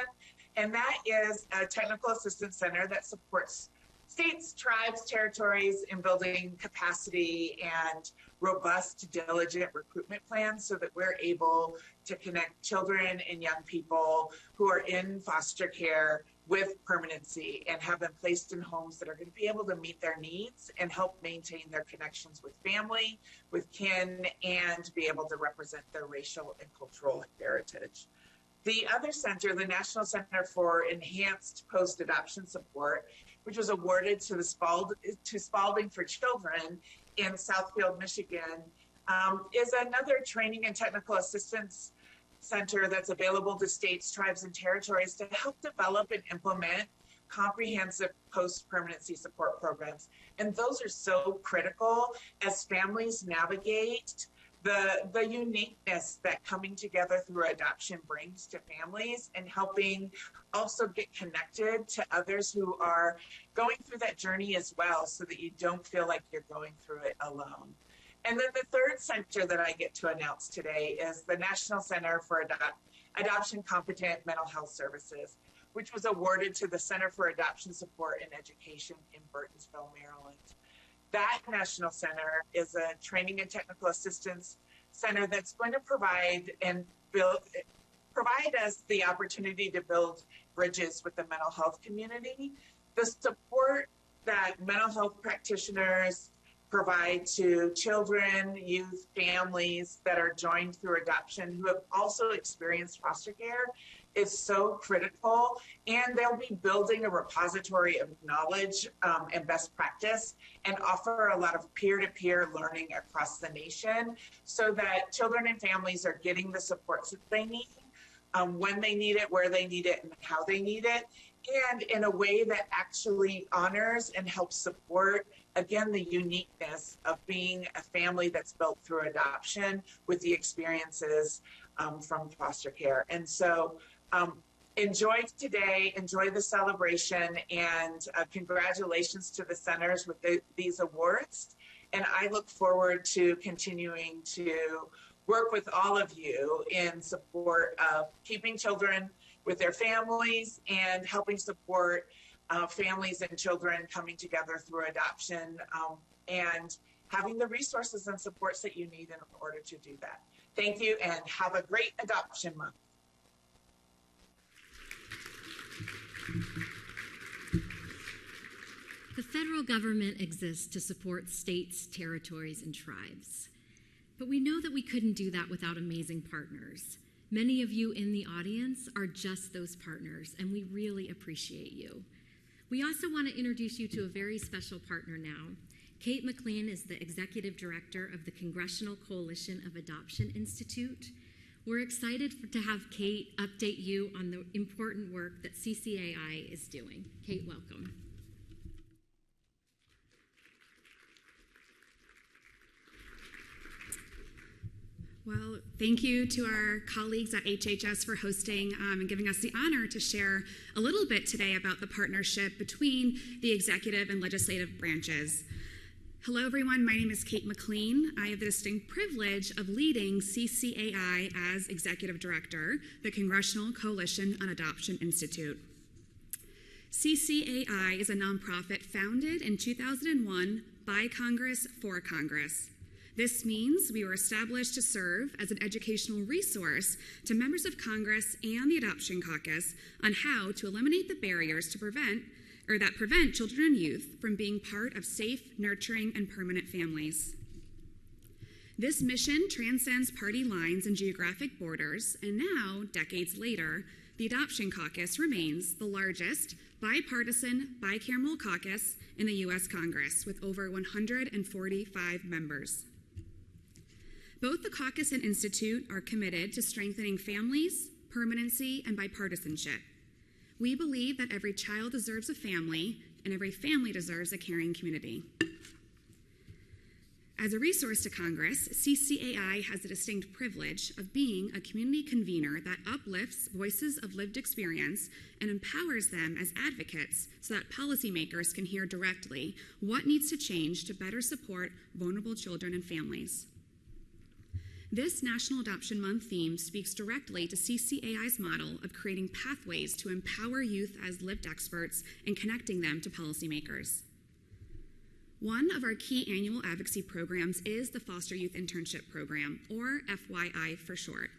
And that is a technical assistance center that supports states, tribes, territories in building capacity and robust, diligent recruitment plans so that we're able to connect children and young people who are in foster care with permanency and have them placed in homes that are going to be able to meet their needs and help maintain their connections with family, with kin, and be able to represent their racial and cultural heritage. The other center, the National Center for Enhanced Post-Adoption Support, which was awarded to Spalding for Children in Southfield, Michigan, is another training and technical assistance center that's available to states, tribes, and territories to help develop and implement comprehensive post-permanency support programs. And those are so critical as families navigate the uniqueness that coming together through adoption brings to families, and helping also get connected to others who are going through that journey as well, so that you don't feel like you're going through it alone. And then the third center that I get to announce today is the National Center for Adoption Competent Mental Health Services, which was awarded to the Center for Adoption Support and Education in Burtonsville, Maryland. That national center is a training and technical assistance center that's going to provide us the opportunity to build bridges with the mental health community. The support that mental health practitioners provide to children, youth, families that are joined through adoption who have also experienced foster care is so critical, and they'll be building a repository of knowledge and best practice and offer a lot of peer-to-peer learning across the nation so that children and families are getting the supports that they need, when they need it, where they need it, and how they need it, and in a way that actually honors and helps support, again, the uniqueness of being a family that's built through adoption with the experiences from foster care. And so enjoy today, enjoy the celebration, and congratulations to the centers with these awards. And I look forward to continuing to work with all of you in support of keeping children with their families and helping support families and children coming together through adoption and having the resources and supports that you need in order to do that. Thank you, and have a great adoption month. The federal government exists to support states, territories, and tribes. But we know that we couldn't do that without amazing partners. Many of you in the audience are just those partners, and we really appreciate you. We also want to introduce you to a very special partner now. Kate McLean is the Executive Director of the Congressional Coalition of Adoption Institute. We're excited to have Kate update you on the important work that CCAI is doing. Kate, welcome. Well, thank you to our colleagues at HHS for hosting and giving us the honor to share a little bit today about the partnership between the executive and legislative branches. Hello, everyone. My name is Kate McLean. I have the distinct privilege of leading CCAI as Executive Director, the Congressional Coalition on Adoption Institute. CCAI is a nonprofit founded in 2001 by Congress for Congress. This means we were established to serve as an educational resource to members of Congress and the Adoption Caucus on how to eliminate the barriers that prevent children and youth from being part of safe, nurturing, and permanent families. This mission transcends party lines and geographic borders, and now, decades later, the Adoption Caucus remains the largest bipartisan, bicameral caucus in the U.S. Congress, with over 145 members. Both the caucus and institute are committed to strengthening families, permanency, and bipartisanship. We believe that every child deserves a family, and every family deserves a caring community. As a resource to Congress, CCAI has the distinct privilege of being a community convener that uplifts voices of lived experience and empowers them as advocates so that policymakers can hear directly what needs to change to better support vulnerable children and families. This National Adoption Month theme speaks directly to CCAI's model of creating pathways to empower youth as lived experts and connecting them to policymakers. One of our key annual advocacy programs is the Foster Youth Internship Program, or FYI for short.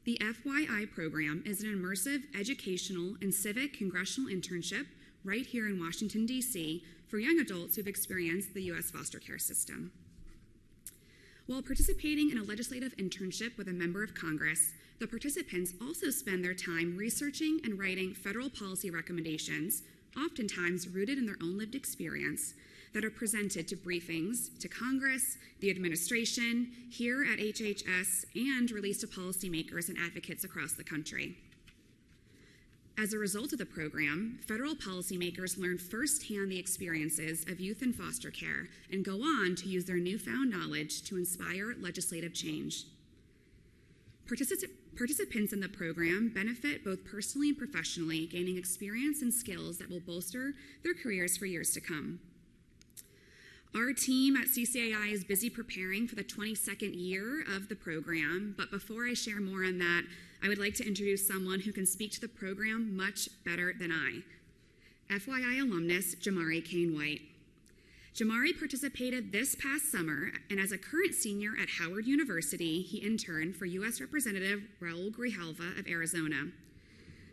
The FYI program is an immersive educational and civic congressional internship right here in Washington, D.C. for young adults who've experienced the U.S. foster care system. While participating in a legislative internship with a member of Congress, the participants also spend their time researching and writing federal policy recommendations, oftentimes rooted in their own lived experience, that are presented to briefings to Congress, the administration, here at HHS, and released to policymakers and advocates across the country. As a result of the program, federal policymakers learn firsthand the experiences of youth in foster care and go on to use their newfound knowledge to inspire legislative change. Participants in the program benefit both personally and professionally, gaining experience and skills that will bolster their careers for years to come. Our team at CCAI is busy preparing for the 22nd year of the program, but before I share more on that, I would like to introduce someone who can speak to the program much better than I. FYI alumnus, Jamari Kane White. Jamari participated this past summer, and as a current senior at Howard University, he interned for U.S. Representative Raul Grijalva of Arizona.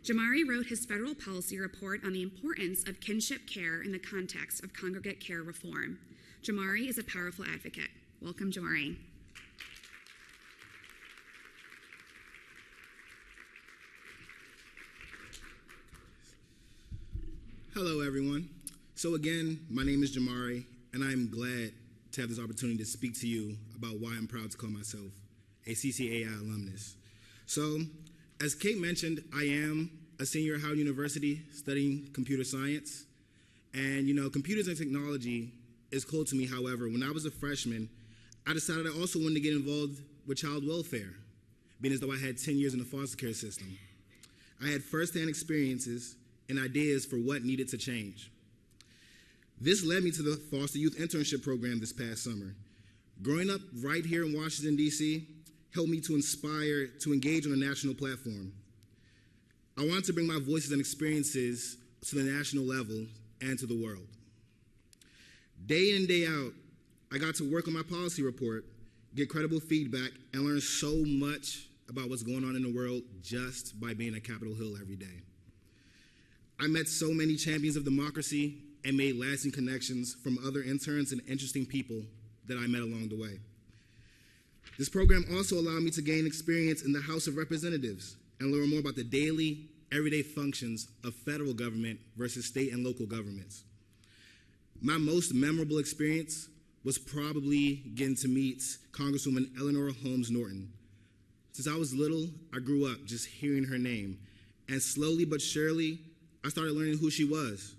Jamari wrote his federal policy report on the importance of kinship care in the context of congregate care reform. Jamari is a powerful advocate. Welcome, Jamari. Hello, everyone. So again, my name is Jamari, and I'm glad to have this opportunity to speak to you about why I'm proud to call myself a CCAI alumnus. So, as Kate mentioned, I am a senior at Howard University studying computer science. And, computers and technology is cool to me. However, when I was a freshman, I decided I also wanted to get involved with child welfare, being as though I had 10 years in the foster care system. I had firsthand experiences and ideas for what needed to change. This led me to the Foster Youth Internship Program this past summer. Growing up right here in Washington, D.C., helped me to inspire to engage on a national platform. I wanted to bring my voices and experiences to the national level and to the world. Day in, day out, I got to work on my policy report, get credible feedback, and learn so much about what's going on in the world just by being at Capitol Hill every day. I met so many champions of democracy and made lasting connections from other interns and interesting people that I met along the way. This program also allowed me to gain experience in the House of Representatives and learn more about the daily, everyday functions of federal government versus state and local governments. My most memorable experience was probably getting to meet Congresswoman Eleanor Holmes Norton. Since I was little, I grew up just hearing her name, and slowly but surely, I started learning who she was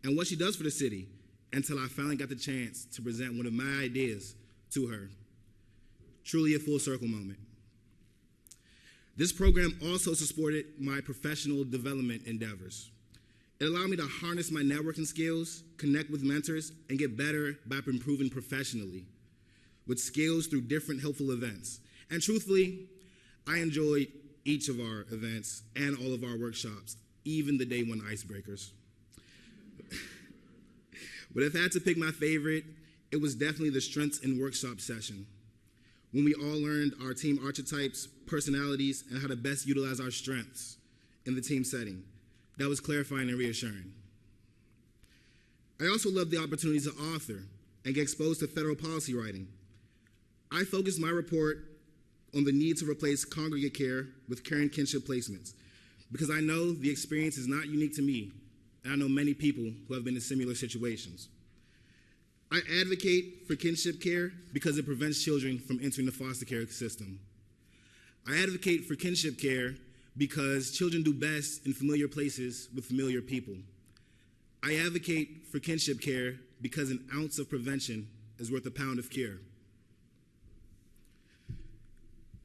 and what she does for the city until I finally got the chance to present one of my ideas to her. Truly a full circle moment. This program also supported my professional development endeavors. It allowed me to harness my networking skills, connect with mentors, and get better by improving professionally with skills through different helpful events. And truthfully, I enjoyed each of our events and all of our workshops, even the day one icebreakers. But if I had to pick my favorite, it was definitely the Strengths in Workshop session, when we all learned our team archetypes, personalities, and how to best utilize our strengths in the team setting. That was clarifying and reassuring. I also loved the opportunity to author and get exposed to federal policy writing. I focused my report on the need to replace congregate care with care and kinship placements, because I know the experience is not unique to me, and I know many people who have been in similar situations. I advocate for kinship care because it prevents children from entering the foster care system. I advocate for kinship care because children do best in familiar places with familiar people. I advocate for kinship care because an ounce of prevention is worth a pound of cure.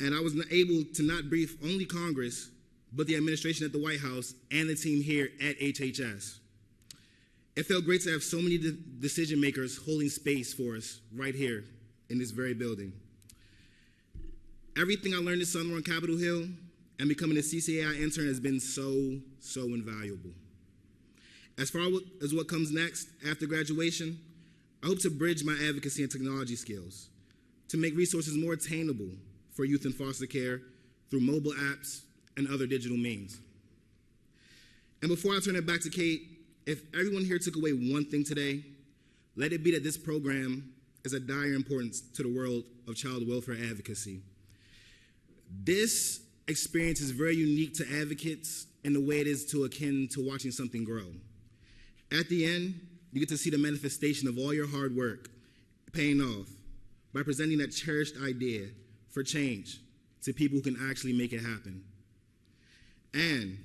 And I was able to not brief only Congress, but the administration at the White House and the team here at HHS. It felt great to have so many decision makers holding space for us right here in this very building. Everything I learned this summer on Capitol Hill and becoming a CCAI intern has been so invaluable. As far as what comes next after graduation, I hope to bridge my advocacy and technology skills to make resources more attainable for youth in foster care through mobile apps and other digital means. And before I turn it back to Kate, if everyone here took away one thing today, let it be that this program is of dire importance to the world of child welfare advocacy. This experience is very unique to advocates in the way it is akin to watching something grow. At the end, you get to see the manifestation of all your hard work paying off by presenting that cherished idea for change to people who can actually make it happen. And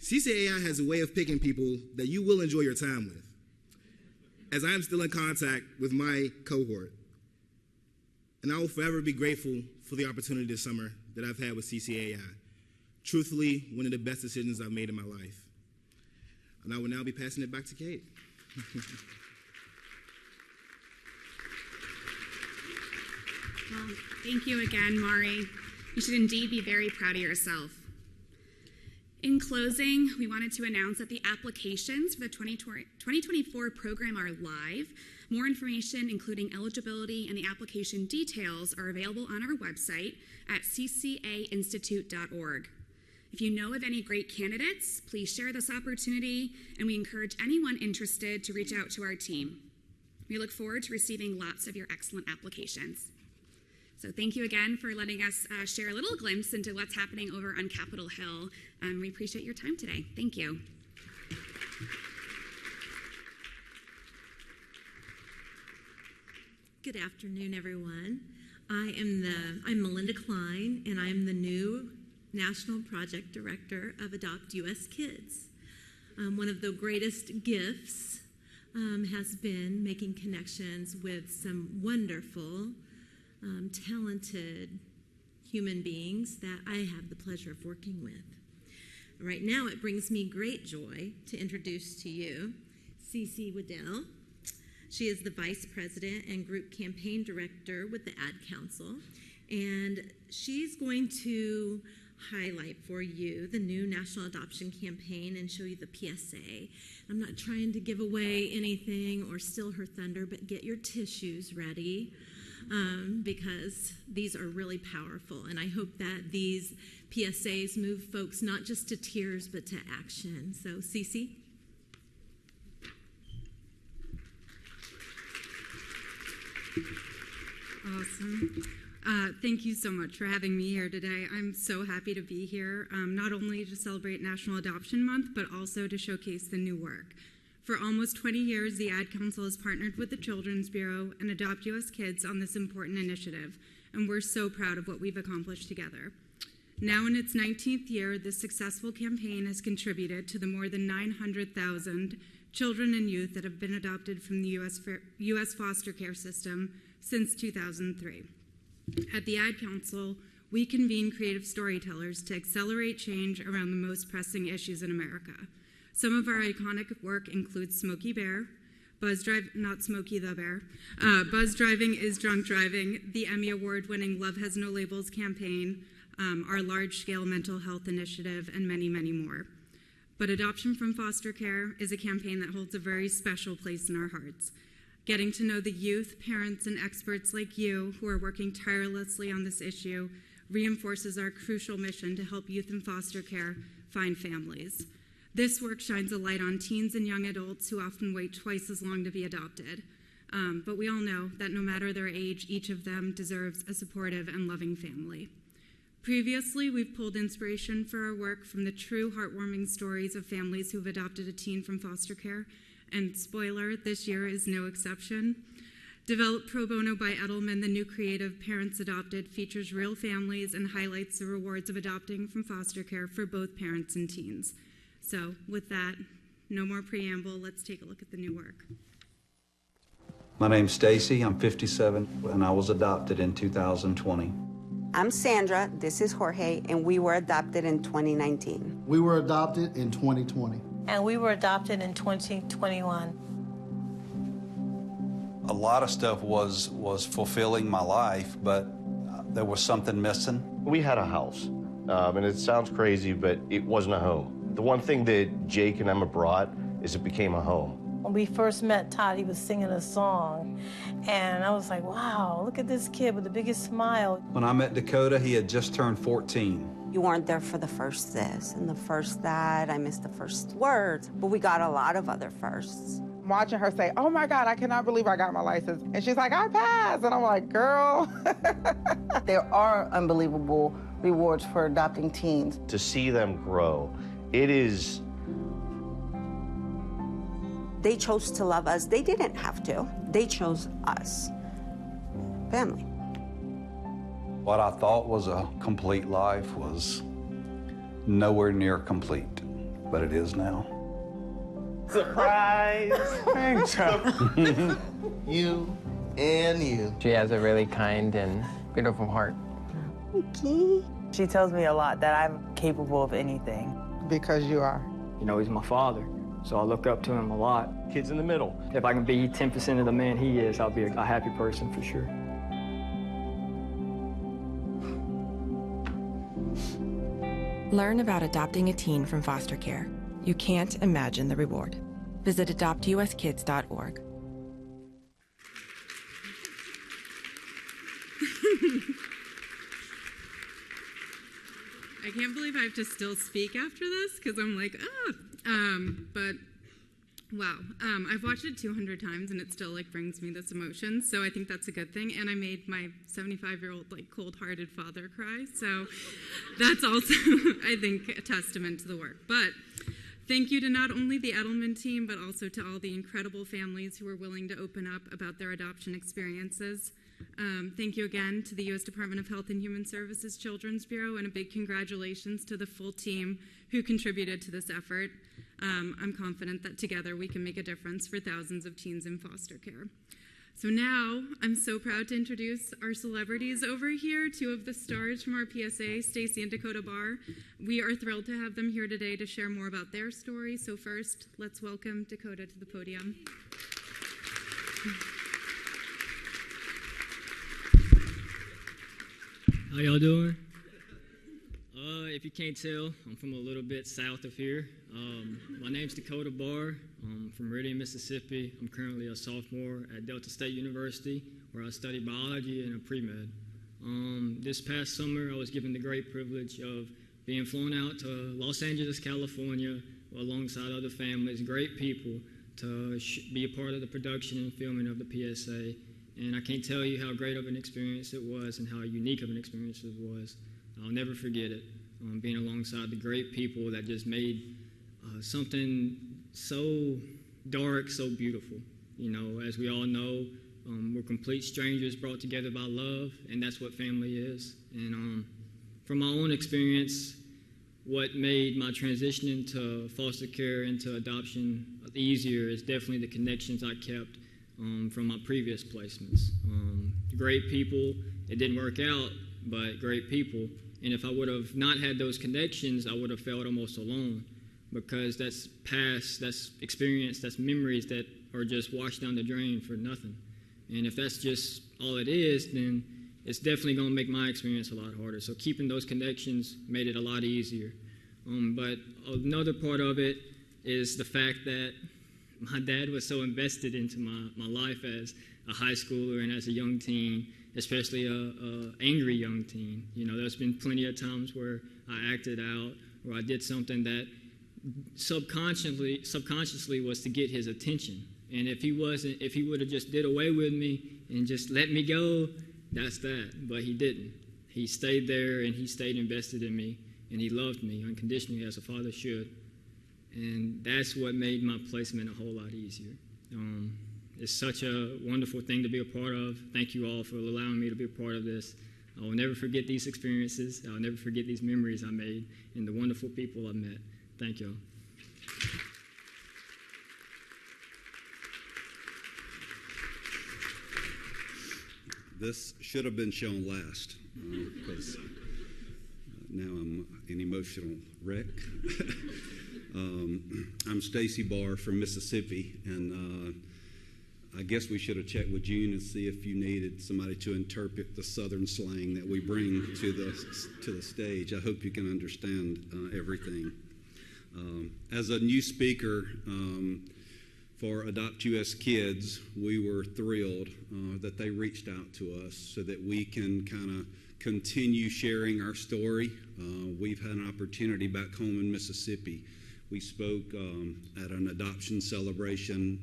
CCAI has a way of picking people that you will enjoy your time with, as I am still in contact with my cohort. And I will forever be grateful for the opportunity this summer that I've had with CCAI. Truthfully, one of the best decisions I've made in my life. And I will now be passing it back to Kate. Well, thank you again, Mari. You should indeed be very proud of yourself. In closing, we wanted to announce that the applications for the 2024 program are live. More information, including eligibility and the application details, are available on our website at ccainstitute.org. If you know of any great candidates, please share this opportunity, and we encourage anyone interested to reach out to our team. We look forward to receiving lots of your excellent applications. So thank you again for letting us share a little glimpse into what's happening over on Capitol Hill. We appreciate your time today. Thank you. Good afternoon, everyone. I'm Melinda Klein, and I'm the new National Project Director of Adopt U.S. Kids. One of the greatest gifts has been making connections with some wonderful, talented human beings that I have the pleasure of working with. Right now, it brings me great joy to introduce to you Cece Waddell. She is the Vice President and Group Campaign Director with the Ad Council, and she's going to highlight for you the new National Adoption Campaign and show you the PSA. I'm not trying to give away anything or steal her thunder, but get your tissues ready because these are really powerful, and I hope that these PSAs move folks not just to tears but to action. So, Cece? Awesome. Thank you so much for having me here today. I'm so happy to be here, not only to celebrate National Adoption Month, but also to showcase the new work. For almost 20 years, the Ad Council has partnered with the Children's Bureau and Adopt U.S. Kids on this important initiative, and we're so proud of what we've accomplished together. Now in its 19th year, this successful campaign has contributed to the more than 900,000 children and youth that have been adopted from the U.S. foster care system since 2003. At the Ad Council, we convene creative storytellers to accelerate change around the most pressing issues in America. Some of our iconic work includes Smokey Bear, not Smokey the Bear, Buzz Driving is Drunk Driving, the Emmy Award-winning Love Has No Labels campaign, our large-scale mental health initiative, and many, many more. But Adoption from Foster Care is a campaign that holds a very special place in our hearts. Getting to know the youth, parents, and experts like you who are working tirelessly on this issue reinforces our crucial mission to help youth in foster care find families. This work shines a light on teens and young adults who often wait twice as long to be adopted. But we all know that no matter their age, each of them deserves a supportive and loving family. Previously, we've pulled inspiration for our work from the true heartwarming stories of families who've adopted a teen from foster care, and spoiler, this year is no exception. Developed pro bono by Edelman, the new creative Parents Adopted features real families and highlights the rewards of adopting from foster care for both parents and teens. So with that, no more preamble, let's take a look at the new work. My name's Stacy, I'm 57, and I was adopted in 2020. I'm Sandra, this is Jorge, and we were adopted in 2019. We were adopted in 2020. And we were adopted in 2021. A lot of stuff was fulfilling my life, but there was something missing. We had a house, and it sounds crazy, but it wasn't a home. The one thing that Jake and Emma brought is it became a home. When we first met Todd, he was singing a song, and I was like, wow, look at this kid with the biggest smile. When I met Dakota, he had just turned 14. You weren't there for the first this and the first that. I missed the first words, but we got a lot of other firsts. Watching her say, oh my God, I cannot believe I got my license. And she's like, I passed. And I'm like, girl. There are unbelievable rewards for adopting teens. To see them grow, it is... They chose to love us. They didn't have to. They chose us. Family. What I thought was a complete life was nowhere near complete, but it is now. Surprise! Thanks. You and you. She has a really kind and beautiful heart. Okay. She tells me a lot that I'm capable of anything. Because you are. You know, he's my father, so I look up to him a lot. Kids in the middle. If I can be 10% of the man he is, I'll be a happy person for sure. Learn about adopting a teen from foster care. You can't imagine the reward. Visit adoptuskids.org. I can't believe I have to still speak after this because I'm like, but wow. I've watched it 200 times and it still brings me this emotion. So I think that's a good thing. And I made my 75-year-old cold-hearted father cry. So that's also, I think, a testament to the work. But Thank you to not only the Edelman team, but also to all the incredible families who are willing to open up about their adoption experiences. Thank you again to the U.S. Department of Health and Human Services Children's Bureau, and a big congratulations to the full team who contributed to this effort. I'm confident that together we can make a difference for thousands of teens in foster care. So now, I'm so proud to introduce our celebrities over here, two of the stars from our PSA, Stacy and Dakota Barr. We are thrilled to have them here today to share more about their story. So first, let's welcome Dakota to the podium. How y'all doing? If you can't tell, I'm from a little bit south of here. My name's Dakota Barr. I'm from Meridian, Mississippi. I'm currently a sophomore at Delta State University, where I study biology and a pre-med. This past summer, I was given the great privilege of being flown out to Los Angeles, California, alongside other families, great people, to be a part of the production and filming of the PSA. And I can't tell you how great of an experience it was and how unique of an experience it was. I'll never forget it, being alongside the great people that just made something so dark, so beautiful. You know, as we all know, we're complete strangers brought together by love, and that's what family is. And from my own experience, what made my transition into foster care, into adoption easier is definitely the connections I kept from my previous placements. Great people, it didn't work out, but great people. And if I would have not had those connections, I would have felt almost alone, because that's past, that's experience, that's memories that are just washed down the drain for nothing. And if that's just all it is, then it's definitely going to make my experience a lot harder. So keeping those connections made it a lot easier. But another part of it is the fact that my dad was so invested into my life as a high schooler and as a young teen, especially a angry young teen. You know, there's been plenty of times where I acted out or I did something that subconsciously was to get his attention. And if he would have just did away with me and just let me go, that's that. But he didn't. He stayed there and he stayed invested in me, and he loved me unconditionally as a father should. And that's what made my placement a whole lot easier. It's such a wonderful thing to be a part of. Thank you all for allowing me to be a part of this. I will never forget these experiences. I'll never forget these memories I made and the wonderful people I met. Thank you all. This should have been shown last, because now I'm an emotional wreck. I'm Stacy Barr from Mississippi, and I guess we should have checked with June and see if you needed somebody to interpret the Southern slang that we bring to the stage. I hope you can understand everything. As a new speaker for Adopt US Kids, we were thrilled that they reached out to us so that we can kind of continue sharing our story. We've had an opportunity back home in Mississippi. We spoke at an adoption celebration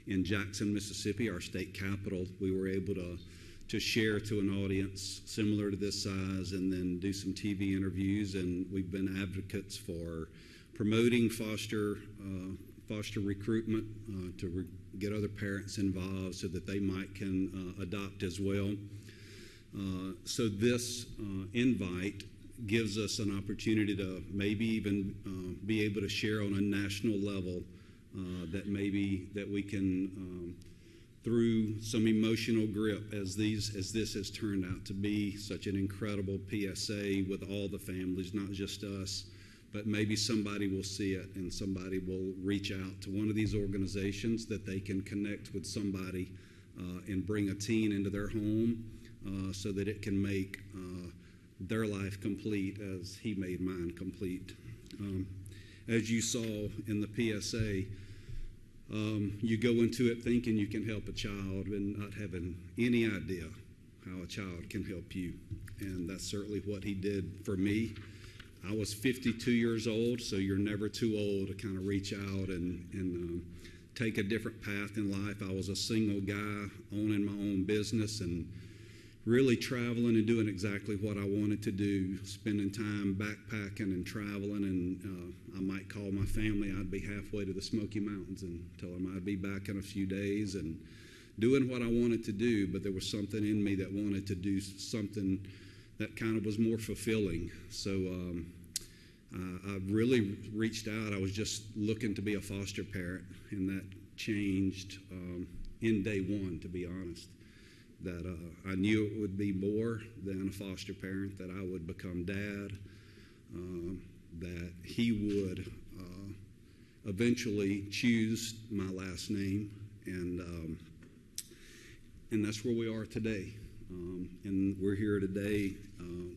in Jackson, Mississippi, our state capital. We were able to share to an audience similar to this size and then do some TV interviews, and we've been advocates for promoting foster recruitment to get other parents involved so that they can adopt as well. So this invite gives us an opportunity to maybe even be able to share on a national level that we can, through some emotional grip, as this has turned out to be such an incredible PSA with all the families, not just us, but maybe somebody will see it and somebody will reach out to one of these organizations that they can connect with somebody and bring a teen into their home so that it can make their life complete as he made mine complete. As you saw in the PSA, you go into it thinking you can help a child and not having any idea how a child can help you. And that's certainly what he did for me. I was 52 years old, so you're never too old to kind of reach out and take a different path in life. I was a single guy owning my own business, and really traveling and doing exactly what I wanted to do, spending time backpacking and traveling. And I might call my family. I'd be halfway to the Smoky Mountains and tell them I'd be back in a few days and doing what I wanted to do. But there was something in me that wanted to do something that kind of was more fulfilling. So I really reached out. I was just looking to be a foster parent, and that changed in day one, to be honest. That I knew it would be more than a foster parent, that I would become dad, that he would eventually choose my last name, and that's where we are today. And we're here today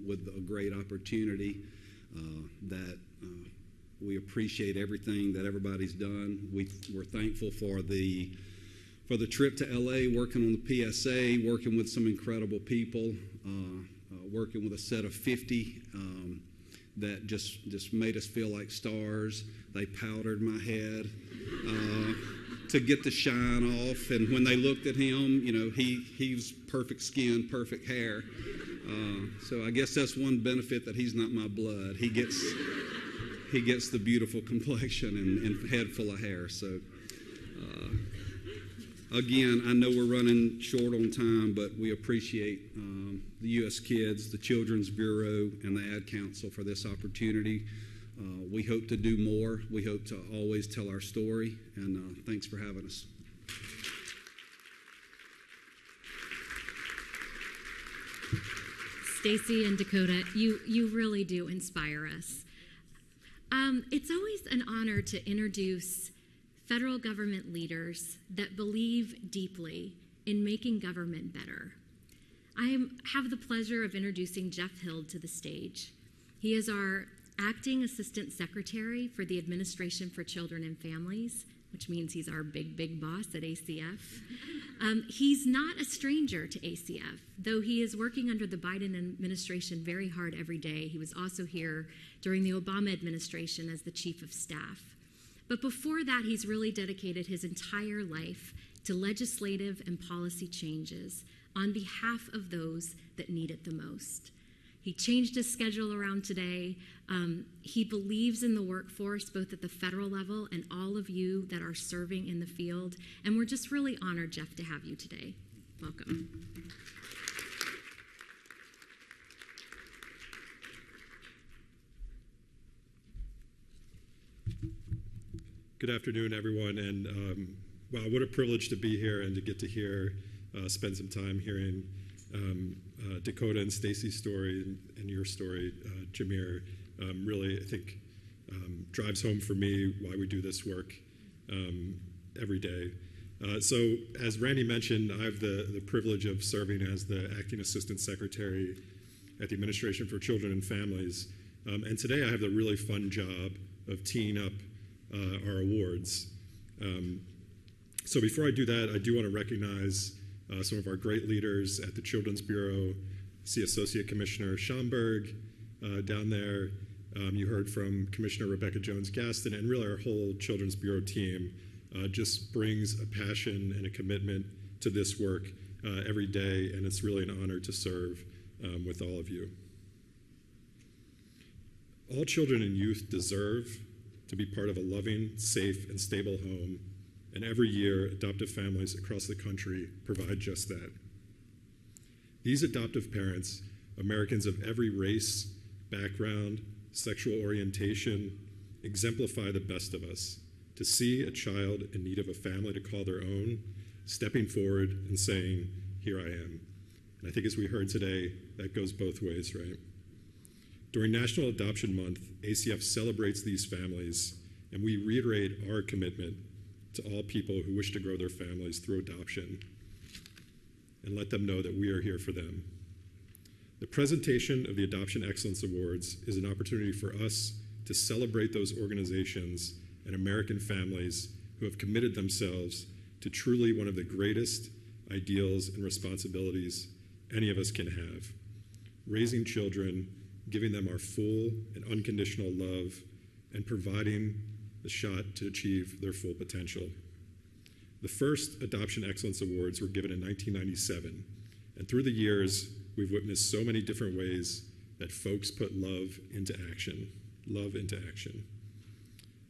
with a great opportunity that we appreciate everything that everybody's done. We're thankful for the trip to LA, working on the PSA, working with some incredible people, working with a set of 50 that just made us feel like stars. They powdered my head to get the shine off, and when they looked at him, he's perfect skin, perfect hair. So I guess that's one benefit, that he's not my blood. He gets the beautiful complexion and head full of hair. So. Again, I know we're running short on time, but we appreciate the U.S. Kids, the Children's Bureau, and the Ad Council for this opportunity. We hope to do more. We hope to always tell our story, and thanks for having us. Stacy and Dakota, you really do inspire us. It's always an honor to introduce federal government leaders that believe deeply in making government better. I have the pleasure of introducing Jeff Hild to the stage. He is our Acting Assistant Secretary for the Administration for Children and Families, which means he's our big boss at ACF. He's not a stranger to ACF, though he is working under the Biden administration very hard every day. He was also here during the Obama administration as the Chief of Staff. But before that, he's really dedicated his entire life to legislative and policy changes on behalf of those that need it the most. He changed his schedule around today. He believes in the workforce, both at the federal level and all of you that are serving in the field. And we're just really honored, Jeff, to have you today. Welcome. Good afternoon, everyone, and wow, what a privilege to be here and to get to spend some time hearing Dakota and Stacy's story and your story, Jameer. Really, I think, drives home for me why we do this work every day. So, as Randy mentioned, I have the privilege of serving as the Acting Assistant Secretary at the Administration for Children and Families, and today I have the really fun job of teeing up our awards. So before I do that, I do want to recognize some of our great leaders at the Children's Bureau. See Associate Commissioner Schomburg down there. You heard from Commissioner Rebecca Jones-Gaston, and really our whole Children's Bureau team just brings a passion and a commitment to this work every day, and it's really an honor to serve with all of you. All children and youth deserve to be part of a loving, safe, and stable home, and every year, adoptive families across the country provide just that. These adoptive parents, Americans of every race, background, sexual orientation, exemplify the best of us, to see a child in need of a family to call their own, stepping forward and saying, "Here I am." And I think as we heard today, that goes both ways, right? During National Adoption Month, ACF celebrates these families, and we reiterate our commitment to all people who wish to grow their families through adoption, and let them know that we are here for them. The presentation of the Adoption Excellence Awards is an opportunity for us to celebrate those organizations and American families who have committed themselves to truly one of the greatest ideals and responsibilities any of us can have: raising children, giving them our full and unconditional love, and providing the shot to achieve their full potential. The first Adoption Excellence Awards were given in 1997, And through the years, we've witnessed so many different ways that folks put love into action. Love into action.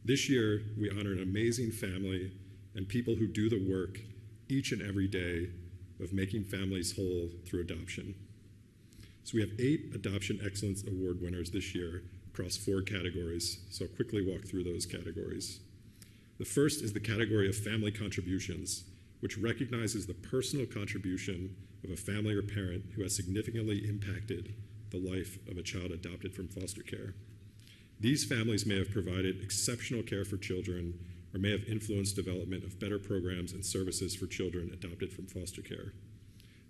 This year, we honor an amazing family and people who do the work each and every day of making families whole through adoption. So we have 8 Adoption Excellence Award winners this year across 4 categories. So I'll quickly walk through those categories. The first is the category of family contributions, which recognizes the personal contribution of a family or parent who has significantly impacted the life of a child adopted from foster care. These families may have provided exceptional care for children or may have influenced development of better programs and services for children adopted from foster care.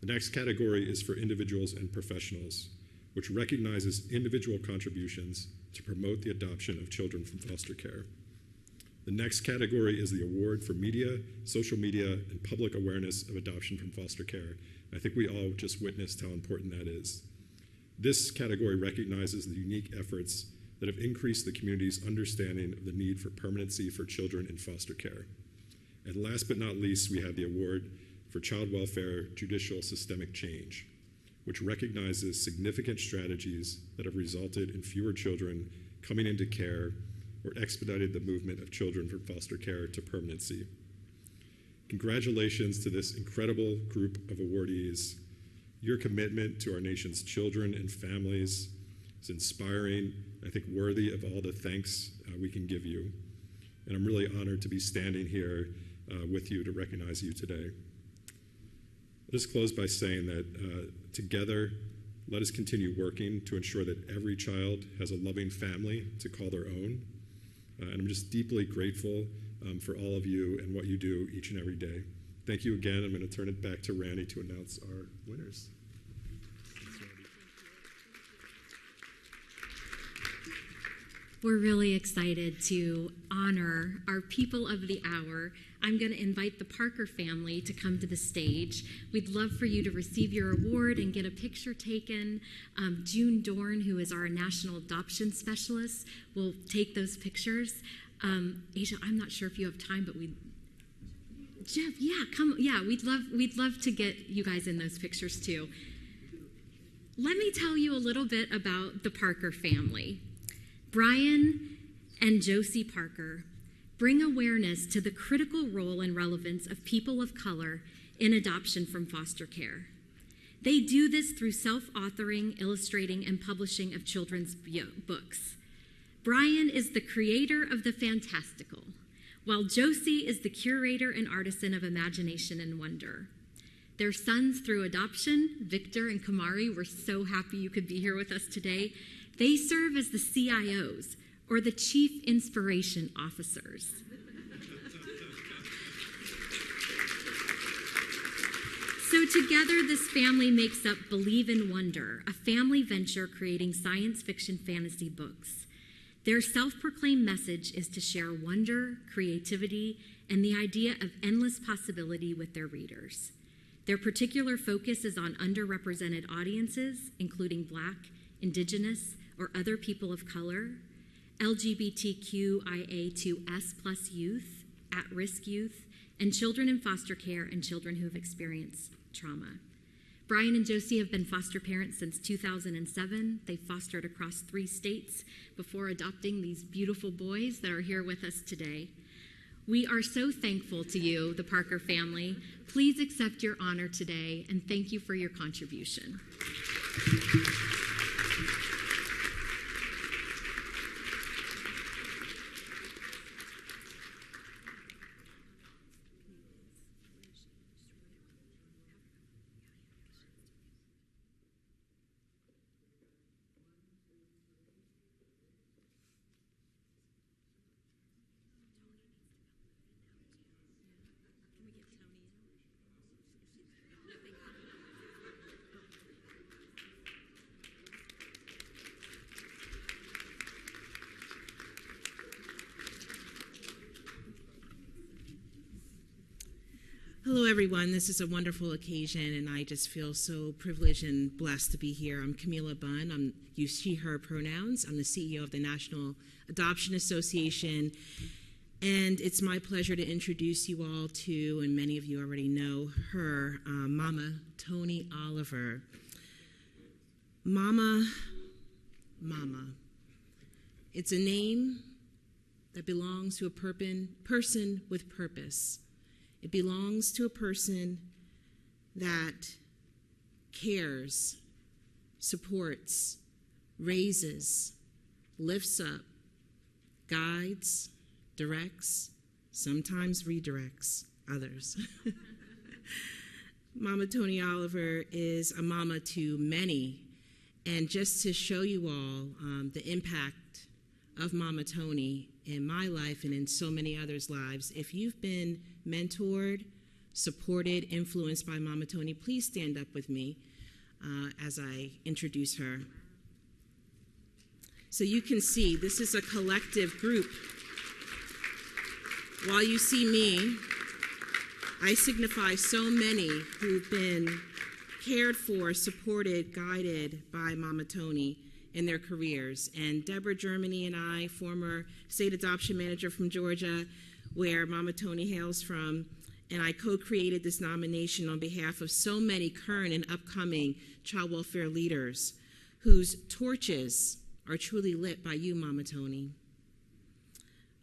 The next category is for individuals and professionals, which recognizes individual contributions to promote the adoption of children from foster care. The next category is the award for media, social media, and public awareness of adoption from foster care. I think we all just witnessed how important that is. This category recognizes the unique efforts that have increased the community's understanding of the need for permanency for children in foster care. And last but not least, we have the award for Child Welfare Judicial Systemic Change, which recognizes significant strategies that have resulted in fewer children coming into care or expedited the movement of children from foster care to permanency. Congratulations to this incredible group of awardees. Your commitment to our nation's children and families is inspiring, I think worthy of all the thanks we can give you. And I'm really honored to be standing here with you to recognize you today. I'll just close by saying that together, let us continue working to ensure that every child has a loving family to call their own. And I'm just deeply grateful for all of you and what you do each and every day. Thank you again. I'm going to turn it back to Randy to announce our winners. We're really excited to honor our People of the Hour. I'm going to invite the Parker family to come to the stage. We'd love for you to receive your award and get a picture taken. June Dorn, who is our National Adoption Specialist, will take those pictures. Asia, I'm not sure if you have time, but Jeff, yeah, come. Yeah, we'd love to get you guys in those pictures too. Let me tell you a little bit about the Parker family. Brian and Josie Parker bring awareness to the critical role and relevance of people of color in adoption from foster care. They do this through self-authoring, illustrating, and publishing of children's books. Brian is the creator of the fantastical, while Josie is the curator and artisan of imagination and wonder. Their sons through adoption, Victor and Kamari, we're so happy you could be here with us today. They serve as the CIOs, or the Chief Inspiration Officers. So together, this family makes up Believe in Wonder, a family venture creating science fiction fantasy books. Their self-proclaimed message is to share wonder, creativity, and the idea of endless possibility with their readers. Their particular focus is on underrepresented audiences, including Black, Indigenous, or other people of color, LGBTQIA2S+ youth, at-risk youth, and children in foster care and children who have experienced trauma. Brian and Josie have been foster parents since 2007. They fostered across 3 states before adopting these beautiful boys that are here with us today. We are so thankful to you, the Parker family. Please accept your honor today, and thank you for your contribution. Hello, everyone. This is a wonderful occasion, and I just feel so privileged and blessed to be here. I'm Camila Bunn. I'm use she, her pronouns. I'm the CEO of the National Adoption Association. And it's my pleasure to introduce you all to, and many of you already know her, Mama Tony Oliver. Mama. It's a name that belongs to a person with purpose. It belongs to a person that cares, supports, raises, lifts up, guides, directs, sometimes redirects others. Mama Tony Oliver is a mama to many. And just to show you all the impact of Mama Tony in my life and in so many others' lives, if you've been mentored, supported, influenced by Mama Tony, please stand up with me as I introduce her. So you can see this is a collective group. While you see me, I signify so many who've been cared for, supported, guided by Mama Tony in their careers. And Deborah Germany and I, former state adoption manager from Georgia, where Mama Tony hails from, and I co-created this nomination on behalf of so many current and upcoming child welfare leaders whose torches are truly lit by you, Mama Tony.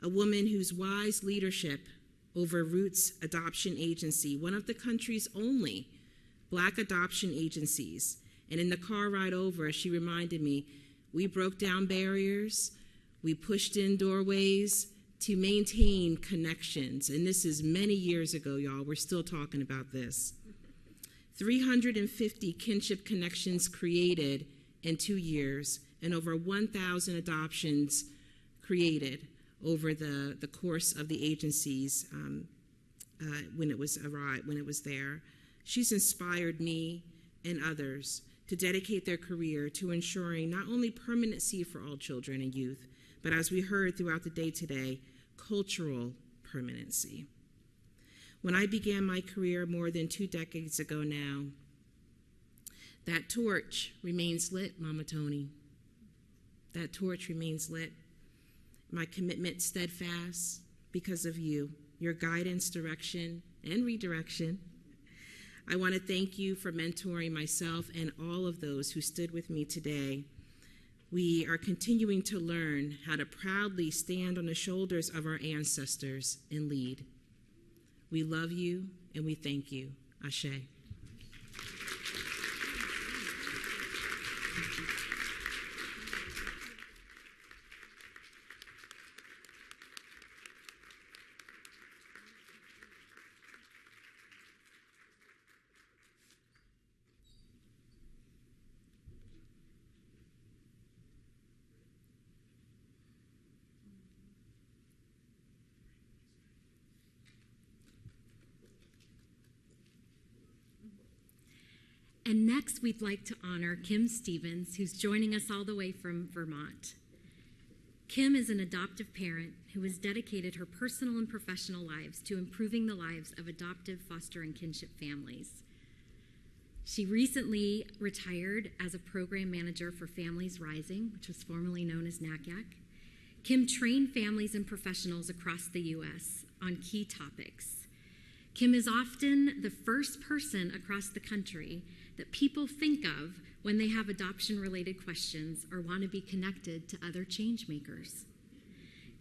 A woman whose wise leadership over Roots Adoption Agency, one of the country's only Black adoption agencies. And in the car ride over, she reminded me, we broke down barriers, we pushed in doorways to maintain connections. And this is many years ago, y'all. We're still talking about this. 350 kinship connections created in 2 years, and over 1,000 adoptions created over the course of the agencies when it was there. She's inspired me and others to dedicate their career to ensuring not only permanency for all children and youth, but as we heard throughout the day today, cultural permanency. When I began my career more than 2 decades ago now, that torch remains lit, Mama Tony. That torch remains lit. My commitment steadfast because of you, your guidance, direction, and redirection. I want to thank you for mentoring myself and all of those who stood with me today. We are continuing to learn how to proudly stand on the shoulders of our ancestors and lead. We love you and we thank you. Ashe. And next, we'd like to honor Kim Stevens, who's joining us all the way from Vermont. Kim is an adoptive parent who has dedicated her personal and professional lives to improving the lives of adoptive, foster, and kinship families. She recently retired as a program manager for Families Rising, which was formerly known as NACAC. Kim trained families and professionals across the U.S. on key topics. Kim is often the first person across the country that people think of when they have adoption-related questions or want to be connected to other change makers.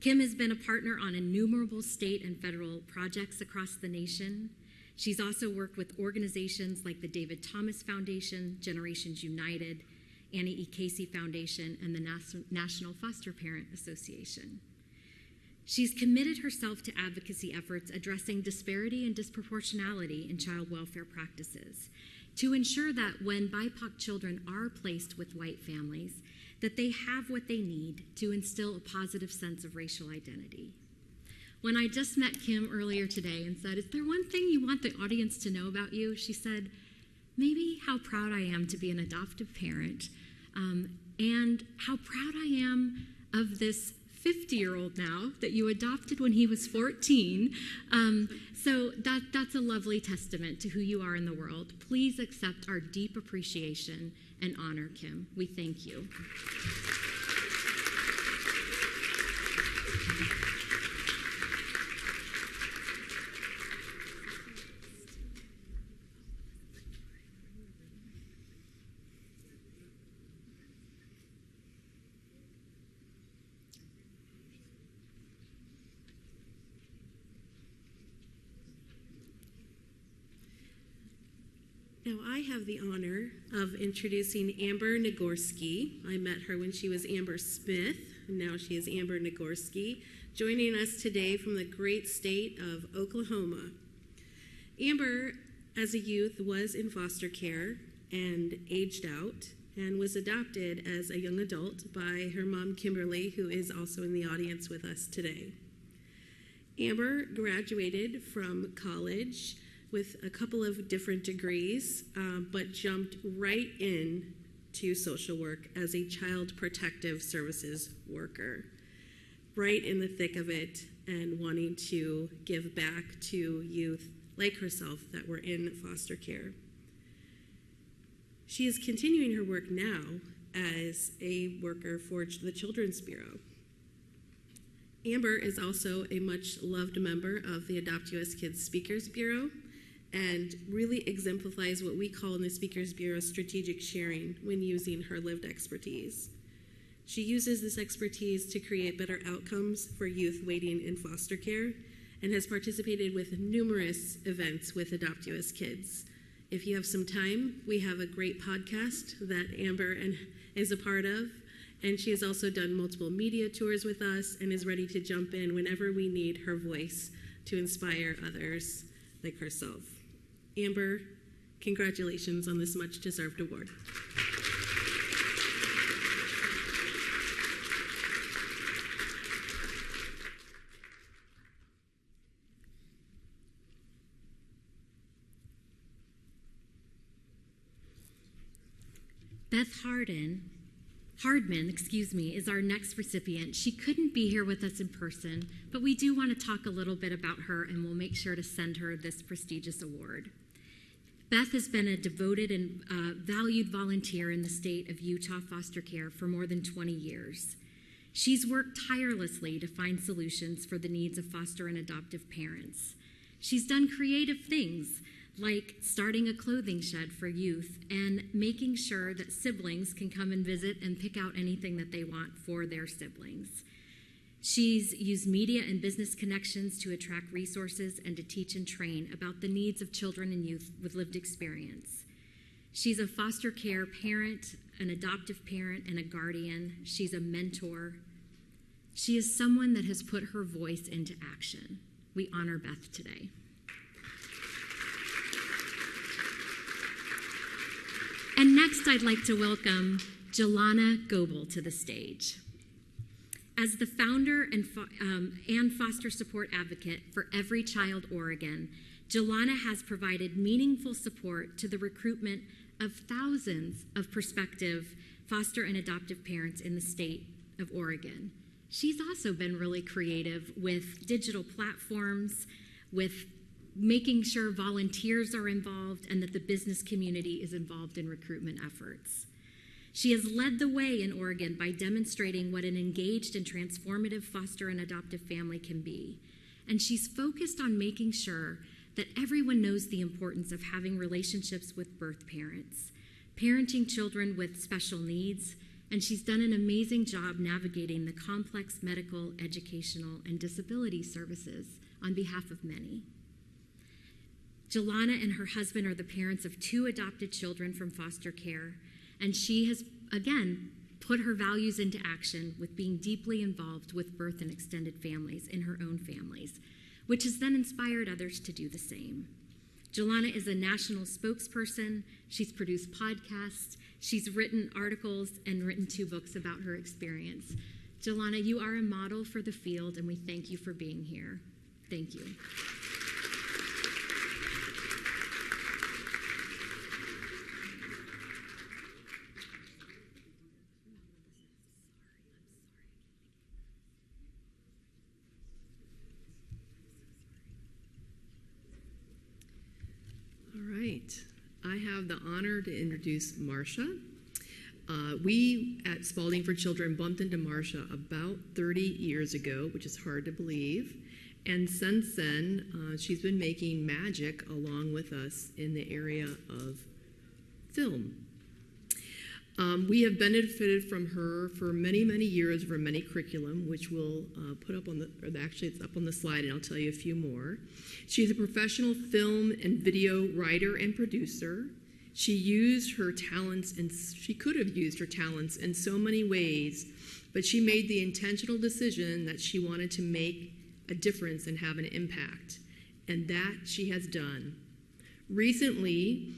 Kim has been a partner on innumerable state and federal projects across the nation. She's also worked with organizations like the David Thomas Foundation, Generations United, Annie E. Casey Foundation, and the National Foster Parent Association. She's committed herself to advocacy efforts addressing disparity and disproportionality in child welfare practices to ensure that when BIPOC children are placed with white families, that they have what they need to instill a positive sense of racial identity. When I just met Kim earlier today and said, "Is there one thing you want the audience to know about you?" she said, "Maybe how proud I am to be an adoptive parent and how proud I am of this 50-year-old now that you adopted when he was 14. So that's a lovely testament to who you are in the world. Please accept our deep appreciation and honor, Kim. We thank you. Now I have the honor of introducing Amber Nagorski. I met her when she was Amber Smith, and now she is Amber Nagorski, joining us today from the great state of Oklahoma. Amber, as a youth, was in foster care and aged out, and was adopted as a young adult by her mom, Kimberly, who is also in the audience with us today. Amber graduated from college with a couple of different degrees, but jumped right into social work as a child protective services worker, right in the thick of it, and wanting to give back to youth like herself that were in foster care. She is continuing her work now as a worker for the Children's Bureau. Amber is also a much loved member of the Adopt US Kids Speakers Bureau, and really exemplifies what we call in the Speakers Bureau strategic sharing when using her lived expertise. She uses this expertise to create better outcomes for youth waiting in foster care, and has participated with numerous events with Adopt US Kids. If you have some time, we have a great podcast that Amber is a part of, and she has also done multiple media tours with us and is ready to jump in whenever we need her voice to inspire others like herself. Amber, congratulations on this much-deserved award. Beth Hardman, is our next recipient. She couldn't be here with us in person, but we do want to talk a little bit about her, and we'll make sure to send her this prestigious award. Beth has been a devoted and valued volunteer in the state of Utah foster care for more than 20 years. She's worked tirelessly to find solutions for the needs of foster and adoptive parents. She's done creative things like starting a clothing shed for youth and making sure that siblings can come and visit and pick out anything that they want for their siblings. She's used media and business connections to attract resources and to teach and train about the needs of children and youth with lived experience. She's a foster care parent, an adoptive parent, and a guardian. She's a mentor. She is someone that has put her voice into action. We honor Beth today. And next, I'd like to welcome Jelana Goebel to the stage. As the founder and foster support advocate for Every Child Oregon, Jelana has provided meaningful support to the recruitment of thousands of prospective foster and adoptive parents in the state of Oregon. She's also been really creative with digital platforms, with making sure volunteers are involved and that the business community is involved in recruitment efforts. She has led the way in Oregon by demonstrating what an engaged and transformative foster and adoptive family can be. And she's focused on making sure that everyone knows the importance of having relationships with birth parents, parenting children with special needs, and she's done an amazing job navigating the complex medical, educational, and disability services on behalf of many. Jelana and her husband are the parents of 2 adopted children from foster care, and she has, again, put her values into action with being deeply involved with birth and extended families in her own families, which has then inspired others to do the same. Jelana is a national spokesperson. She's produced podcasts. She's written articles and written 2 books about her experience. Jelana, you are a model for the field, and we thank you for being here. Thank you. I have the honor to introduce Marcia. We at Spalding for Children bumped into Marcia about 30 years ago, which is hard to believe. And since then, she's been making magic along with us in the area of film. We have benefited from her for many, many years from many curriculum, which we'll put up on the, or actually it's up on the slide, and I'll tell you a few more. She's a professional film and video writer and producer. She used her talents, and she could have used her talents in so many ways, but she made the intentional decision that she wanted to make a difference and have an impact, and that she has done. Recently,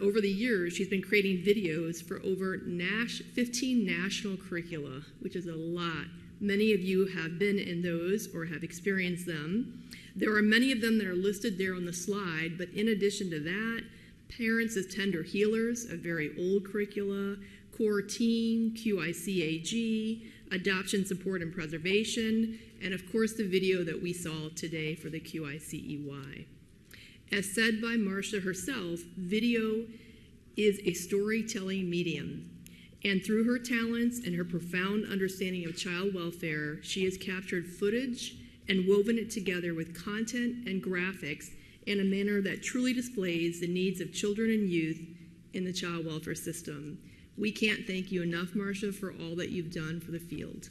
over the years, she's been creating videos for over 15 national curricula, which is a lot. Many of you have been in those or have experienced them. There are many of them that are listed there on the slide, but in addition to that, Parents as Tender Healers, a very old curricula, Core Teen, QICAG, Adoption Support and Preservation, and of course the video that we saw today for the QICEY. As said by Marcia herself, video is a storytelling medium, and through her talents and her profound understanding of child welfare, she has captured footage and woven it together with content and graphics in a manner that truly displays the needs of children and youth in the child welfare system. We can't thank you enough, Marcia, for all that you've done for the field.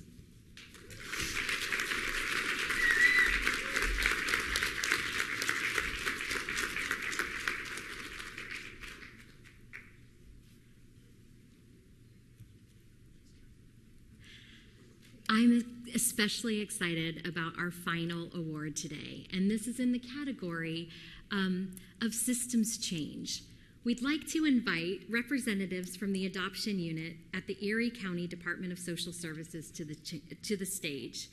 I'm especially excited about our final award today, and this is in the category of systems change. We'd like to invite representatives from the adoption unit at the Erie County Department of Social Services to the stage.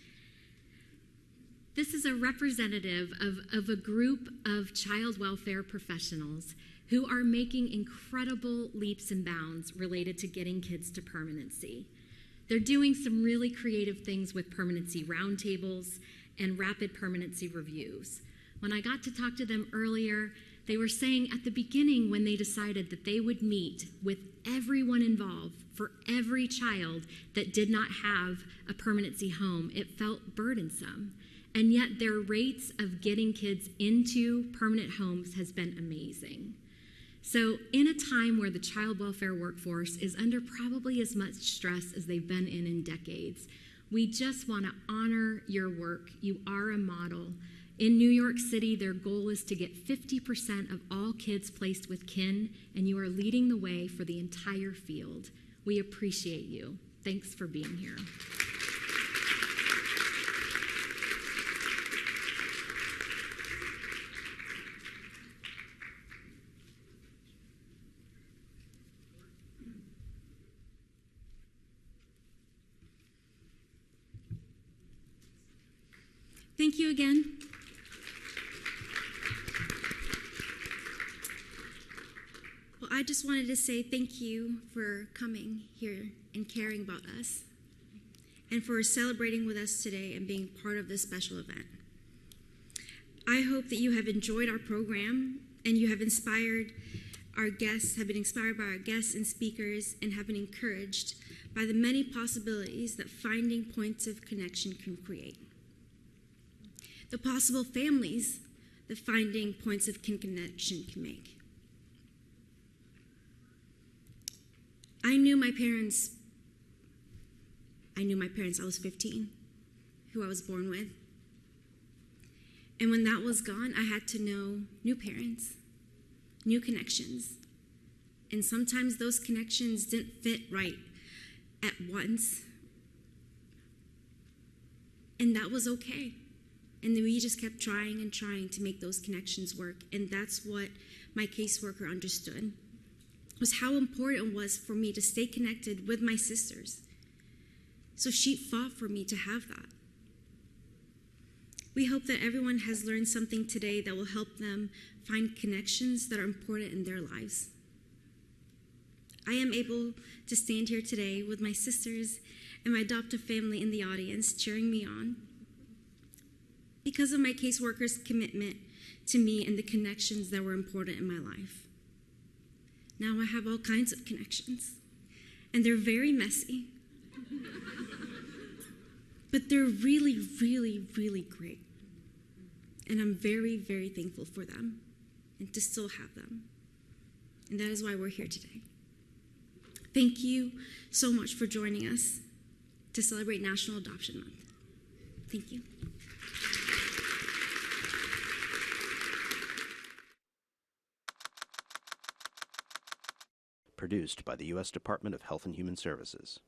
This is a representative of a group of child welfare professionals who are making incredible leaps and bounds related to getting kids to permanency. They're doing some really creative things with permanency roundtables and rapid permanency reviews. When I got to talk to them earlier, they were saying at the beginning when they decided that they would meet with everyone involved for every child that did not have a permanency home, it felt burdensome. And yet their rates of getting kids into permanent homes has been amazing. So in a time where the child welfare workforce is under probably as much stress as they've been in decades, we just want to honor your work. You are a model. In New York City, their goal is to get 50% of all kids placed with kin, and you are leading the way for the entire field. We appreciate you. Thanks for being here. Thank you again. Well, I just wanted to say thank you for coming here and caring about us, and for celebrating with us today and being part of this special event. I hope that you have enjoyed our program and you have inspired our guests, have been inspired by our guests and speakers, and have been encouraged by the many possibilities that finding points of connection can create. The possible families that finding points of connection can make. I knew my parents. I was 15, who I was born with. And when that was gone, I had to know new parents, new connections. And sometimes those connections didn't fit right at once. And that was okay. And then we just kept trying and trying to make those connections work. And that's what my caseworker understood, was how important it was for me to stay connected with my sisters. So she fought for me to have that. We hope that everyone has learned something today that will help them find connections that are important in their lives. I am able to stand here today with my sisters and my adoptive family in the audience cheering me on because of my caseworker's commitment to me and the connections that were important in my life. Now I have all kinds of connections, and they're very messy, but they're really, really, really great. And I'm very, very thankful for them and to still have them. And that is why we're here today. Thank you so much for joining us to celebrate National Adoption Month. Thank you. produced by the U.S. Department of Health and Human Services.